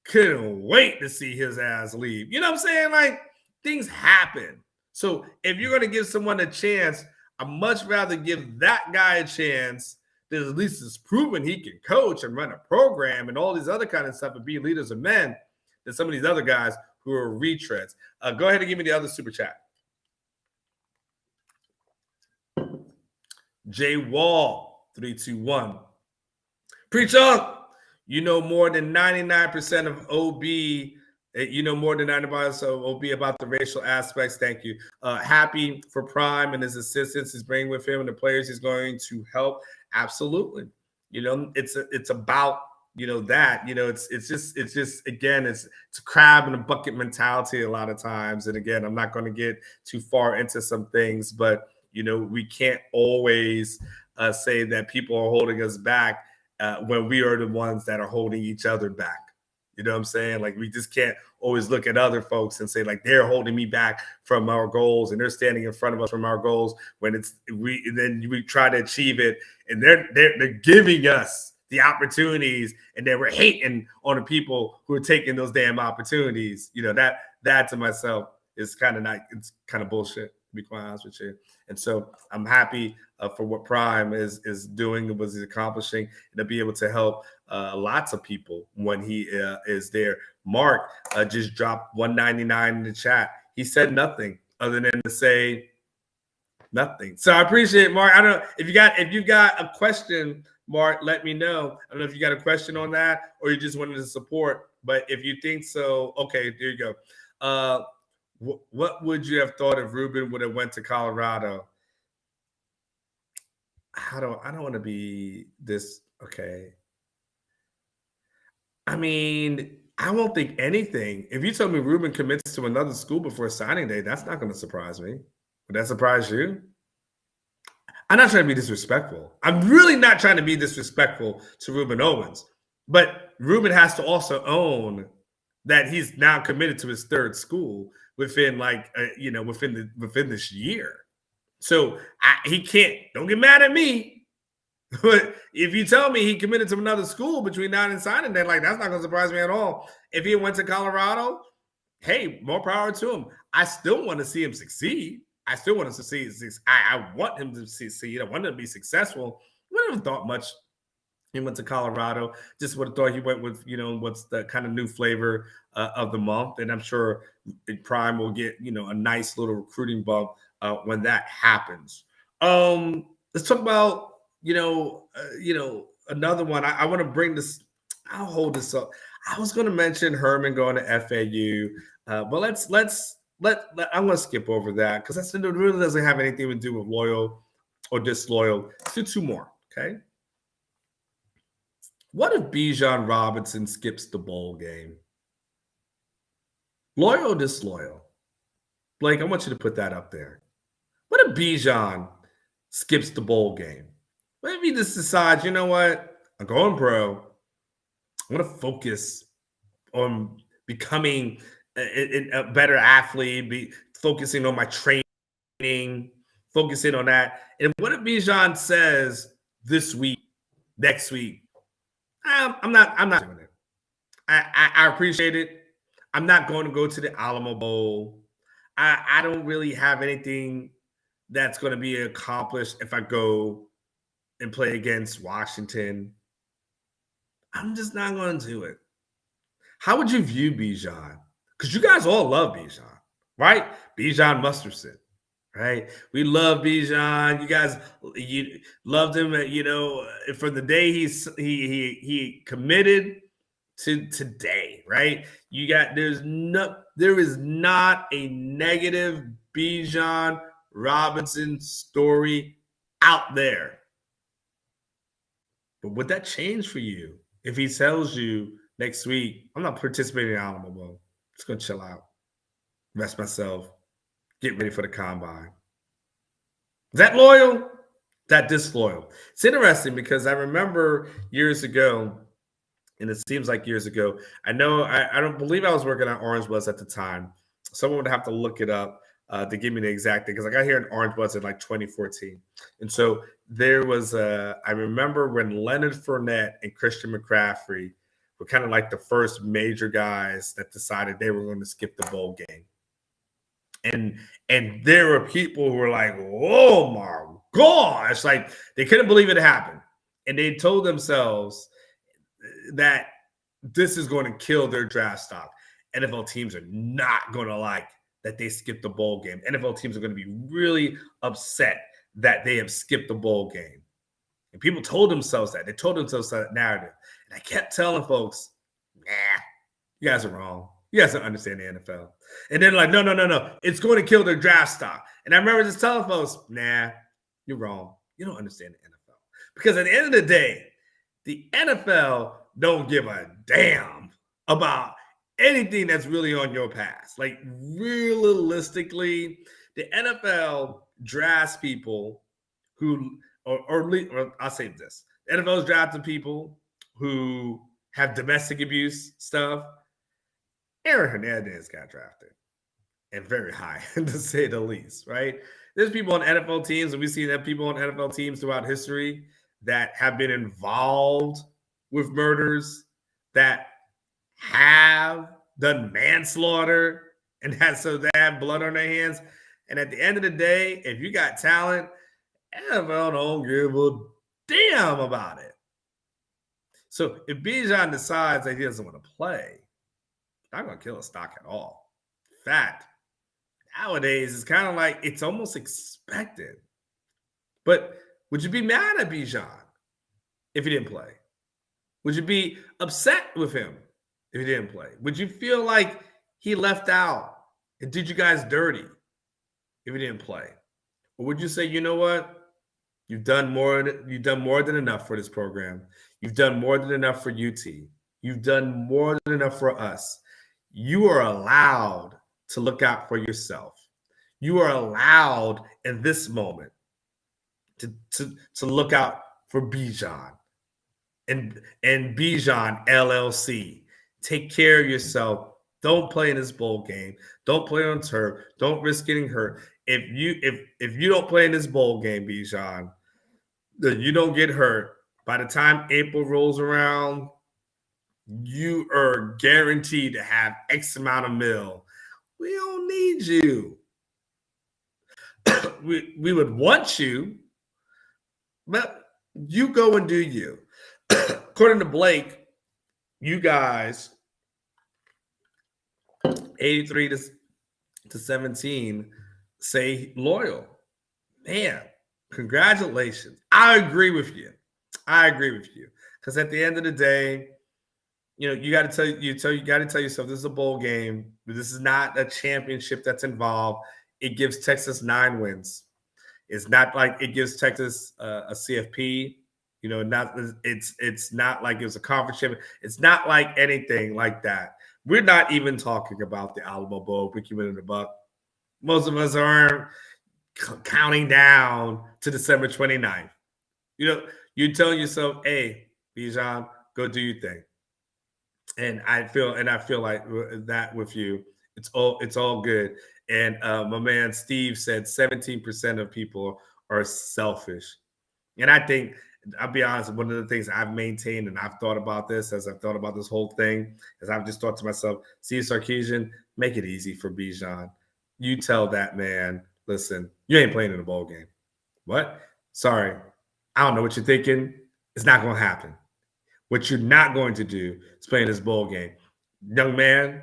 Couldn't wait to see his ass leave. You know what I'm saying? Like, things happen. So if you're going to give someone a chance, I'd much rather give that guy a chance that at least is proven he can coach and run a program and all these other kind of stuff and be leaders of men than some of these other guys who are retreads. Go ahead and give me the other super chat. Jay Wall, 321. Preach on. You know more than 99% of OB. You know more than 95% of OB about the racial aspects. Thank you. Happy for Prime and his assistants he's bringing with him and the players he's going to help. Absolutely. It's about that. It's just again, it's a crab in a bucket mentality a lot of times. And again, I'm not going to get too far into some things, but we can't always say that people are holding us back when we are the ones that are holding each other back. You know what I'm saying? Like, we just can't always look at other folks and say, like, they're holding me back from our goals and they're standing in front of us from our goals when then we try to achieve it and they're giving us the opportunities and then we're hating on the people who are taking those damn opportunities. That to myself is kind of bullshit, to be quite honest with you. And so I'm happy for what Prime is doing and what he's accomplishing, and to be able to help lots of people when he is there. Mark just dropped 199 in the chat. He said nothing other than to say nothing. So I appreciate it, Mark. I don't know if you got a question, Mark, let me know. I don't know if you got a question on that or you just wanted to support. But if you think so, okay, there you go. What would you have thought if Reuben would have went to Colorado? I don't want to be this. Okay. I mean, I won't think anything. If you tell me Reuben commits to another school before signing day, that's not going to surprise me. Would that surprise you? I'm not trying to be disrespectful. I'm really not trying to be disrespectful to Reuben Owens. But Reuben has to also own that he's now committed to his third school, within within this year. So he can't. Don't get mad at me. But if you tell me he committed to another school between now and signing day, like that's not going to surprise me at all. If he went to Colorado, hey, more power to him. I still want to see him succeed. I still want to succeed. I want him to succeed. I want him to be successful. Wouldn't have thought much. He went to Colorado. Just would have thought he went with, what's the kind of new flavor of the month. And I'm sure Prime will get, a nice little recruiting bump when that happens. Let's talk about, another one. I want to bring this. I'll hold this up. I was going to mention Herman going to FAU, but I'm going to skip over that because it really doesn't have anything to do with loyal or disloyal. Let's do two more, okay? What if Bijan Robinson skips the bowl game? Loyal or disloyal? Blake, I want you to put that up there. What if Bijan skips the bowl game? Maybe he just decides, you know what? I'm going pro. I'm going to focus on becoming a better athlete, focusing on my training, focusing on that. And what if Bijan says this week, next week, I'm not doing it. I appreciate it. I'm not going to go to the Alamo Bowl. I don't really have anything that's going to be accomplished if I go and play against Washington. I'm just not going to do it. How would you view Bijan? Because you guys all love Bijan, right? Bijan Musterson, right? We love Bijan. You guys, you loved him, from the day he committed to today, right? There is not a negative Bijan Robinson story out there. But would that change for you if he tells you next week, I'm not participating in Alamo Bowl. I'm just going to chill out, rest myself, get ready for the combine? Is that loyal? Is that disloyal? It's interesting because I remember years ago, and it seems like years ago, I don't believe I was working on Orangebloods at the time. Someone would have to look it up to give me the exact thing because I got here in Orangebloods in like 2014. And so there was I remember when Leonard Fournette and Christian McCaffrey were kind of like the first major guys that decided they were going to skip the bowl game. And there were people who were like, oh my gosh, like they couldn't believe it happened. And they told themselves that this is going to kill their draft stock. NFL teams are not going to like that they skipped the bowl game. NFL teams are going to be really upset that they have skipped the bowl game. And people told themselves that. They told themselves that narrative. And I kept telling folks, nah, you guys are wrong. You guys don't understand the NFL. And then like, no. It's going to kill their draft stock. And I remember just telling folks, nah, you're wrong. You don't understand the NFL. Because at the end of the day, the NFL don't give a damn about anything that's really on your past. Like realistically, the NFL drafts people who, or I'll say this, the NFL is drafting people who have domestic abuse stuff. Aaron Hernandez got drafted, and very high, to say the least, right? There's people on NFL teams, and we see that people on NFL teams throughout history that have been involved with murders, that have done manslaughter, and so they have blood on their hands. And at the end of the day, if you got talent, NFL don't give a damn about it. So if Bijan decides that he doesn't want to play, not going to kill a stock at all. In fact, nowadays it's kind of like it's almost expected. But would you be mad at Bijan if he didn't play? Would you be upset with him if he didn't play? Would you feel like he left out and did you guys dirty if he didn't play? Or would you say, you know what? You've done more than enough for this program. You've done more than enough for UT. You've done more than enough for us. You are allowed to look out for yourself. You are allowed in this moment to look out for Bijan and Bijan LLC. Take care of yourself Don't play in this bowl game. Don't play on turf. Don't risk getting hurt. If you don't play in this bowl game, Bijan, that you don't get hurt, by the time April rolls around, you are guaranteed to have X amount of mil. We don't need you. we would want you, but you go and do you. According to Blake, you guys 83 to 17 say loyal. Man, congratulations. I agree with you. Because at the end of the day, you got to tell yourself this is a bowl game. This is not a championship that's involved. It gives Texas 9 wins. It's not like it gives Texas a CFP. It's not like it was a conference champion. It's not like anything like that. We're not even talking about the Alamo Bowl, Ricky Win in the Buck. Most of us aren't counting down to December 29th. You're telling yourself, hey, Bijan, go do your thing. And I feel like that with you. It's all good. And my man Steve said 17% of people are selfish. And I think, I'll be honest, one of the things I've maintained, and I've thought about this as I've thought about this whole thing, is I've just thought to myself, Steve Sarkisian, make it easy for Bijan. You tell that man, listen, you ain't playing in a bowl game. What? Sorry. I don't know what you're thinking. It's not going to happen. What you're not going to do is play in this bowl game. Young man,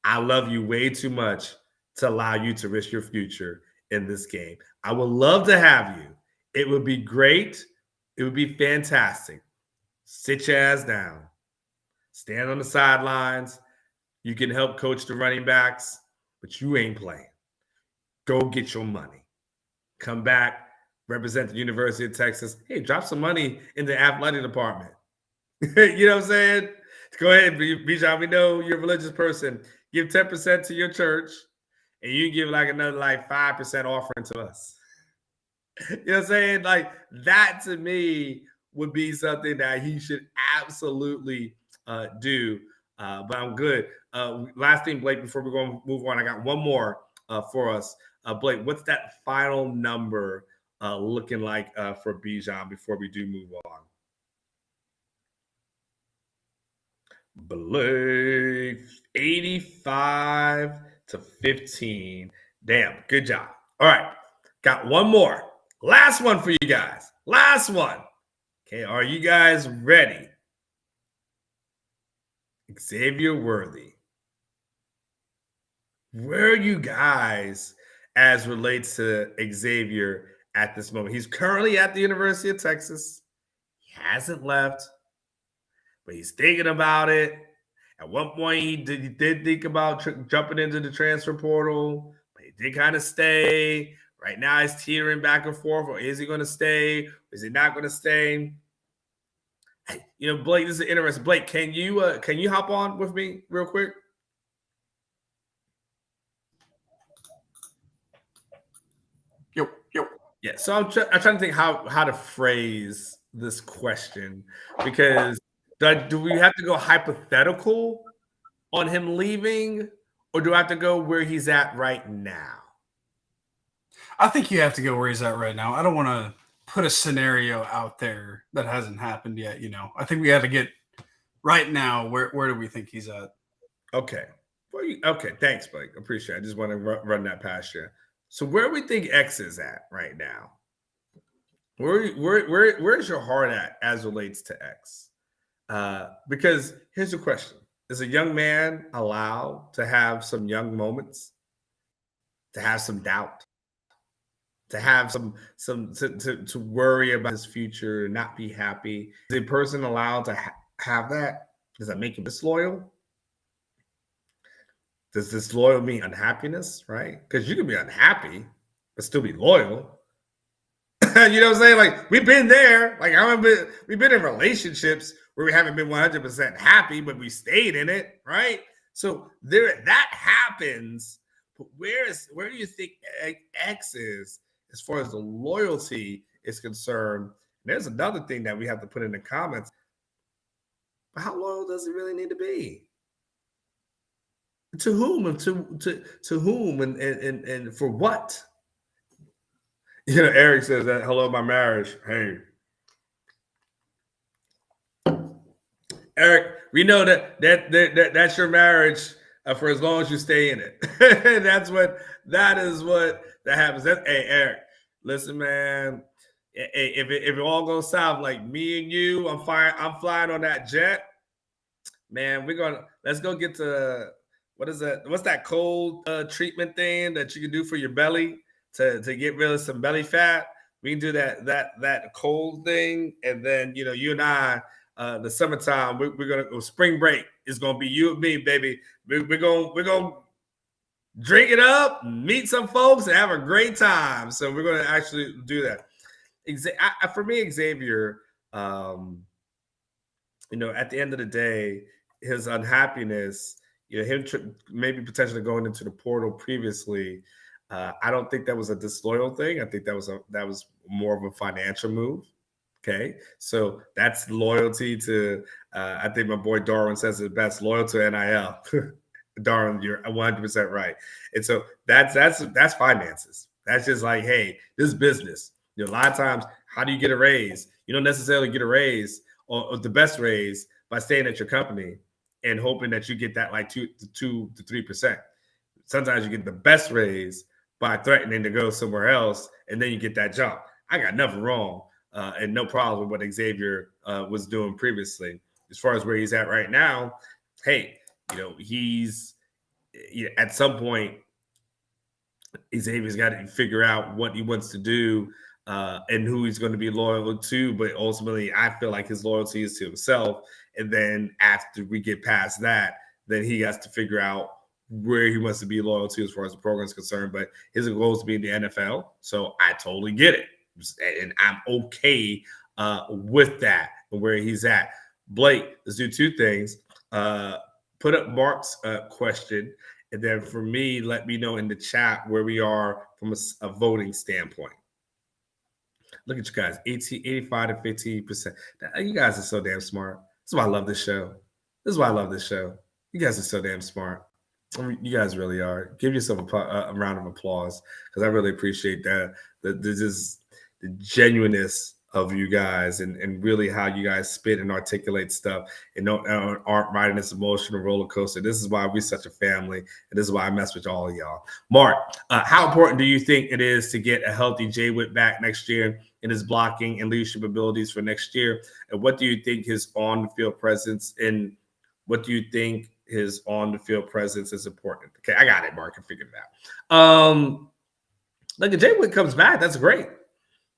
I love you way too much to allow you to risk your future in this game. I would love to have you. It would be great. It would be fantastic. Sit your ass down. Stand on the sidelines. You can help coach the running backs, but you ain't playing. Go get your money. Come back, represent the University of Texas. Hey, drop some money in the athletic department. You know what I'm saying? Go ahead, Bijan. We know you're a religious person. Give 10% to your church, and you give another 5% offering to us. You know what I'm saying? That to me would be something that he should absolutely do. But I'm good. Last thing, Blake, before we go move on, I got one more for us. Blake, what's that final number looking like for Bijan before we do move on? Blake, 85 to 15. Damn, good job. All right, got one more. Last one for you guys. Last one. Okay, are you guys ready? Xavier Worthy. Where are you guys as relates to Xavier at this moment? He's currently at the University of Texas. He hasn't left, but he's thinking about it. At one point, he did think about jumping into the transfer portal, but he did kind of stay. Right now, he's teetering back and forth. Or is he going to stay? Is he not going to stay? Blake, this is interesting. Blake, can you hop on with me real quick? Yep. Yeah. So I'm trying to think how to phrase this question, because do we have to go hypothetical on him leaving, or do I have to go where he's at right now? I think you have to go where he's at right now. I don't want to put a scenario out there that hasn't happened yet. I think we have to get right now. Where do we think he's at? Okay. Okay. Thanks, Blake. Appreciate it. I just want to run that past you. So where we think X is at right now? Where's your heart at as relates to X? Because here's the question: is a young man allowed to have some young moments, to have some doubt, to have some to worry about his future, not be happy? Is a person allowed to have that? Does that make him disloyal? Does disloyal mean unhappiness, right? Because you can be unhappy but still be loyal. You know what I'm saying? We've been there. We've been in relationships where we haven't been 100% happy, but we stayed in it, right? So that happens. But where do you think X is as far as the loyalty is concerned? And there's another thing that we have to put in the comments. How loyal does he really need to be? To whom and to whom and for what? Eric says that hello, my marriage. Hey, Eric, we know that's your marriage for as long as you stay in it. That is what that happens. Hey, Eric, listen, man. Hey, if it all goes south, like me and you, I'm flying on that jet, man. Let's go get to what is that? What's that cold treatment thing that you can do for your belly to get rid of some belly fat? We can do that cold thing, and then you and I, the summertime, we're gonna go spring break. It's gonna be you and me, baby. We're gonna drink it up, meet some folks, and have a great time. So we're gonna actually do that. For me, Xavier, at the end of the day, his unhappiness, him maybe potentially going into the portal previously, I don't think that was a disloyal thing. I think that was more of a financial move. Okay, so that's loyalty to. I think my boy Darwin says it best: loyal to NIL. Darwin, you're 100% right. And so that's finances. That's just like, hey, this is business. A lot of times, how do you get a raise? You don't necessarily get a raise or the best raise by staying at your company and hoping that you get that like 2 to 3%. Sometimes you get the best raise by threatening to go somewhere else, and then you get that job. I got nothing wrong and no problem with what Xavier was doing previously. As far as where he's at right now, hey, he's at some point, Xavier's got to figure out what he wants to do and who he's going to be loyal to. But ultimately, I feel like his loyalty is to himself. And then after we get past that, then he has to figure out where he wants to be loyal to as far as the program is concerned. But his goal is to be in the NFL. So I totally get it. And I'm okay with that and where he's at. Blake, let's do two things. Put up Mark's question. And then for me, let me know in the chat where we are from a voting standpoint. Look at you guys, 85 to 15%. You guys are so damn smart. This is why I love this show. You guys are so damn smart. You guys really are. Give yourself a round of applause because I really appreciate that. The genuineness of you guys and really how you guys spit and articulate stuff and aren't riding this emotional roller coaster. This is why we're such a family, and this is why I mess with all of y'all. Mark, how important do you think it is to get a healthy Jay Witt back next year in his blocking and leadership abilities for next year? And what do you think his on-the-field presence is important? Okay, I got it, Mark. I figured it out. Like if Jay Witt comes back, that's great.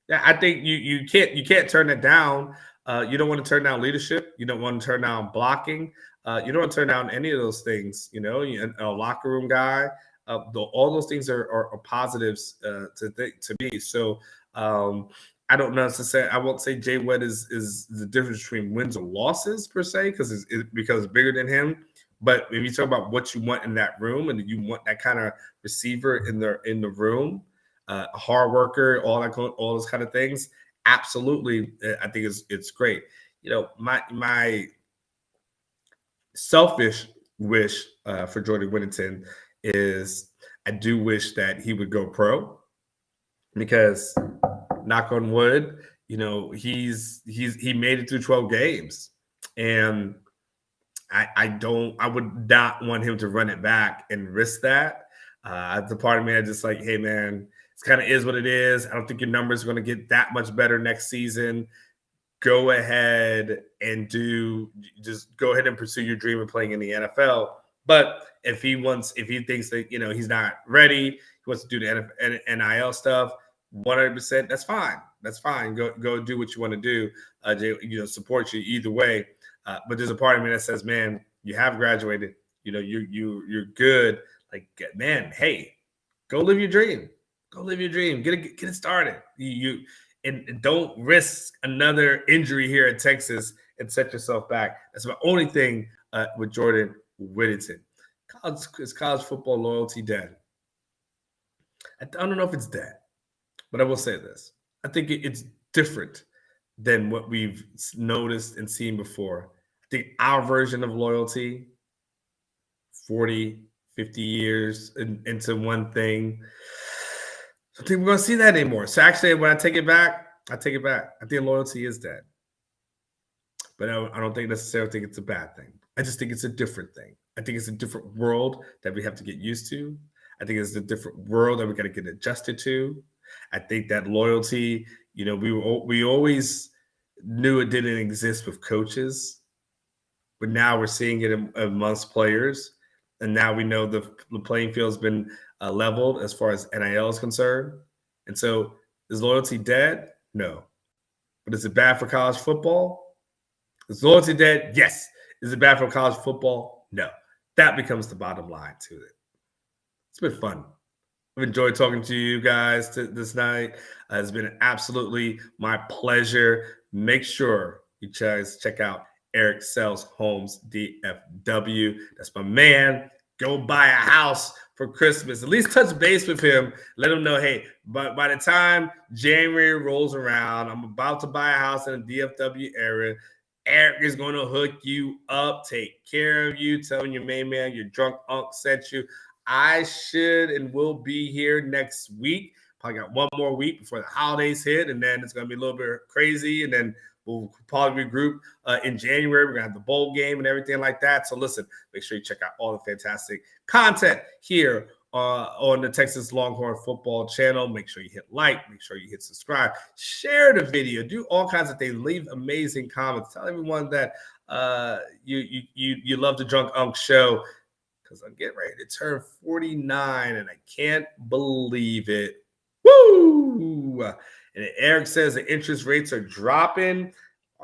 Yeah, I think you can't turn it down. You don't want to turn down leadership. You don't want to turn down blocking. You don't want to turn down any of those things. A locker room guy. All those things are positives to me. So I don't necessarily. I won't say Jay Witt is the difference between wins or losses per se because it's bigger than him. But if you talk about what you want in that room and you want that kind of receiver in the room. Hard worker, all those kind of things. Absolutely, I think it's great. My selfish wish for Jordan Whittington is I do wish that he would go pro because, knock on wood, he made it through 12 games, and I would not want him to run it back and risk that. The part of me, I just like, hey man. Kind of is what it is. I don't think your numbers are going to get that much better next season. Go ahead and go ahead and pursue your dream of playing in the NFL. But if he thinks that he's not ready, he wants to do the NIL stuff, 100%. That's fine. That's fine. Go do what you want to do. Support you either way. But there's a part of me that says, man, you have graduated. You're good. Like, man, hey, go live your dream. Go live your dream. Get it started. And don't risk another injury here in Texas and set yourself back. That's my only thing with Jordan Whittington. Is college football loyalty dead? I don't know if it's dead, but I will say this. I think it's different than what we've noticed and seen before. I think our version of loyalty, 40, 50 years into one thing. I don't think we're going to see that anymore. So actually, when I take it back, I take it back. I think loyalty is dead. But I don't necessarily think it's a bad thing. I just think it's a different thing. I think it's a different world that we have to get used to. I think it's a different world that we got to get adjusted to. I think that loyalty, we always knew it didn't exist with coaches, but now we're seeing it amongst players. And now we know the playing field has been leveled as far as NIL is concerned. And so is loyalty dead? No. But is it bad for college football? Is loyalty dead? Yes. Is it bad for college football? No. That becomes the bottom line to it. It's been fun. I've enjoyed talking to you guys this night. It's been absolutely my pleasure. Make sure you guys check out Eric Sells Homes DFW. That's my man. Go buy a house for Christmas. At least touch base with him. Let him know, hey, but by the time January rolls around, I'm about to buy a house in the DFW area. Eric is going to hook you up, take care of you, telling your main man, your drunk uncle sent you. I should and will be here next week. Probably got one more week before the holidays hit, and then it's going to be a little bit crazy, and then we'll probably regroup in January. We're going to have the bowl game and everything like that. So listen, make sure you check out all the fantastic content here on the Texas Longhorn Football Channel. Make sure you hit like, make sure you hit subscribe, share the video, do all kinds of things. Leave amazing comments. Tell everyone that you love the Drunk Unk Show, because I'm getting ready to turn 49 and I can't believe it. Woo! And Eric says the interest rates are dropping.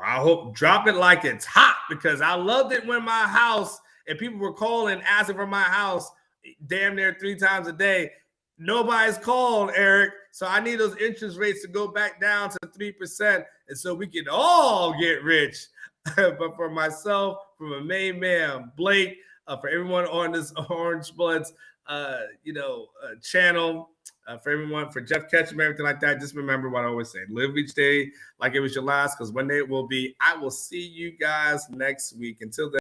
I hope drop it like it's hot, because I loved it when my house and people were calling, asking for my house damn near 3 times a day. Nobody's called, Eric. So I need those interest rates to go back down to 3%, and so we can all get rich. But for myself, for my main man, Blake, for everyone on this Orangebloods, channel, for everyone, for Jeff Ketchum, everything like that, just remember what I always say: live each day like it was your last, because one day it will be. I will see you guys next week. Until then.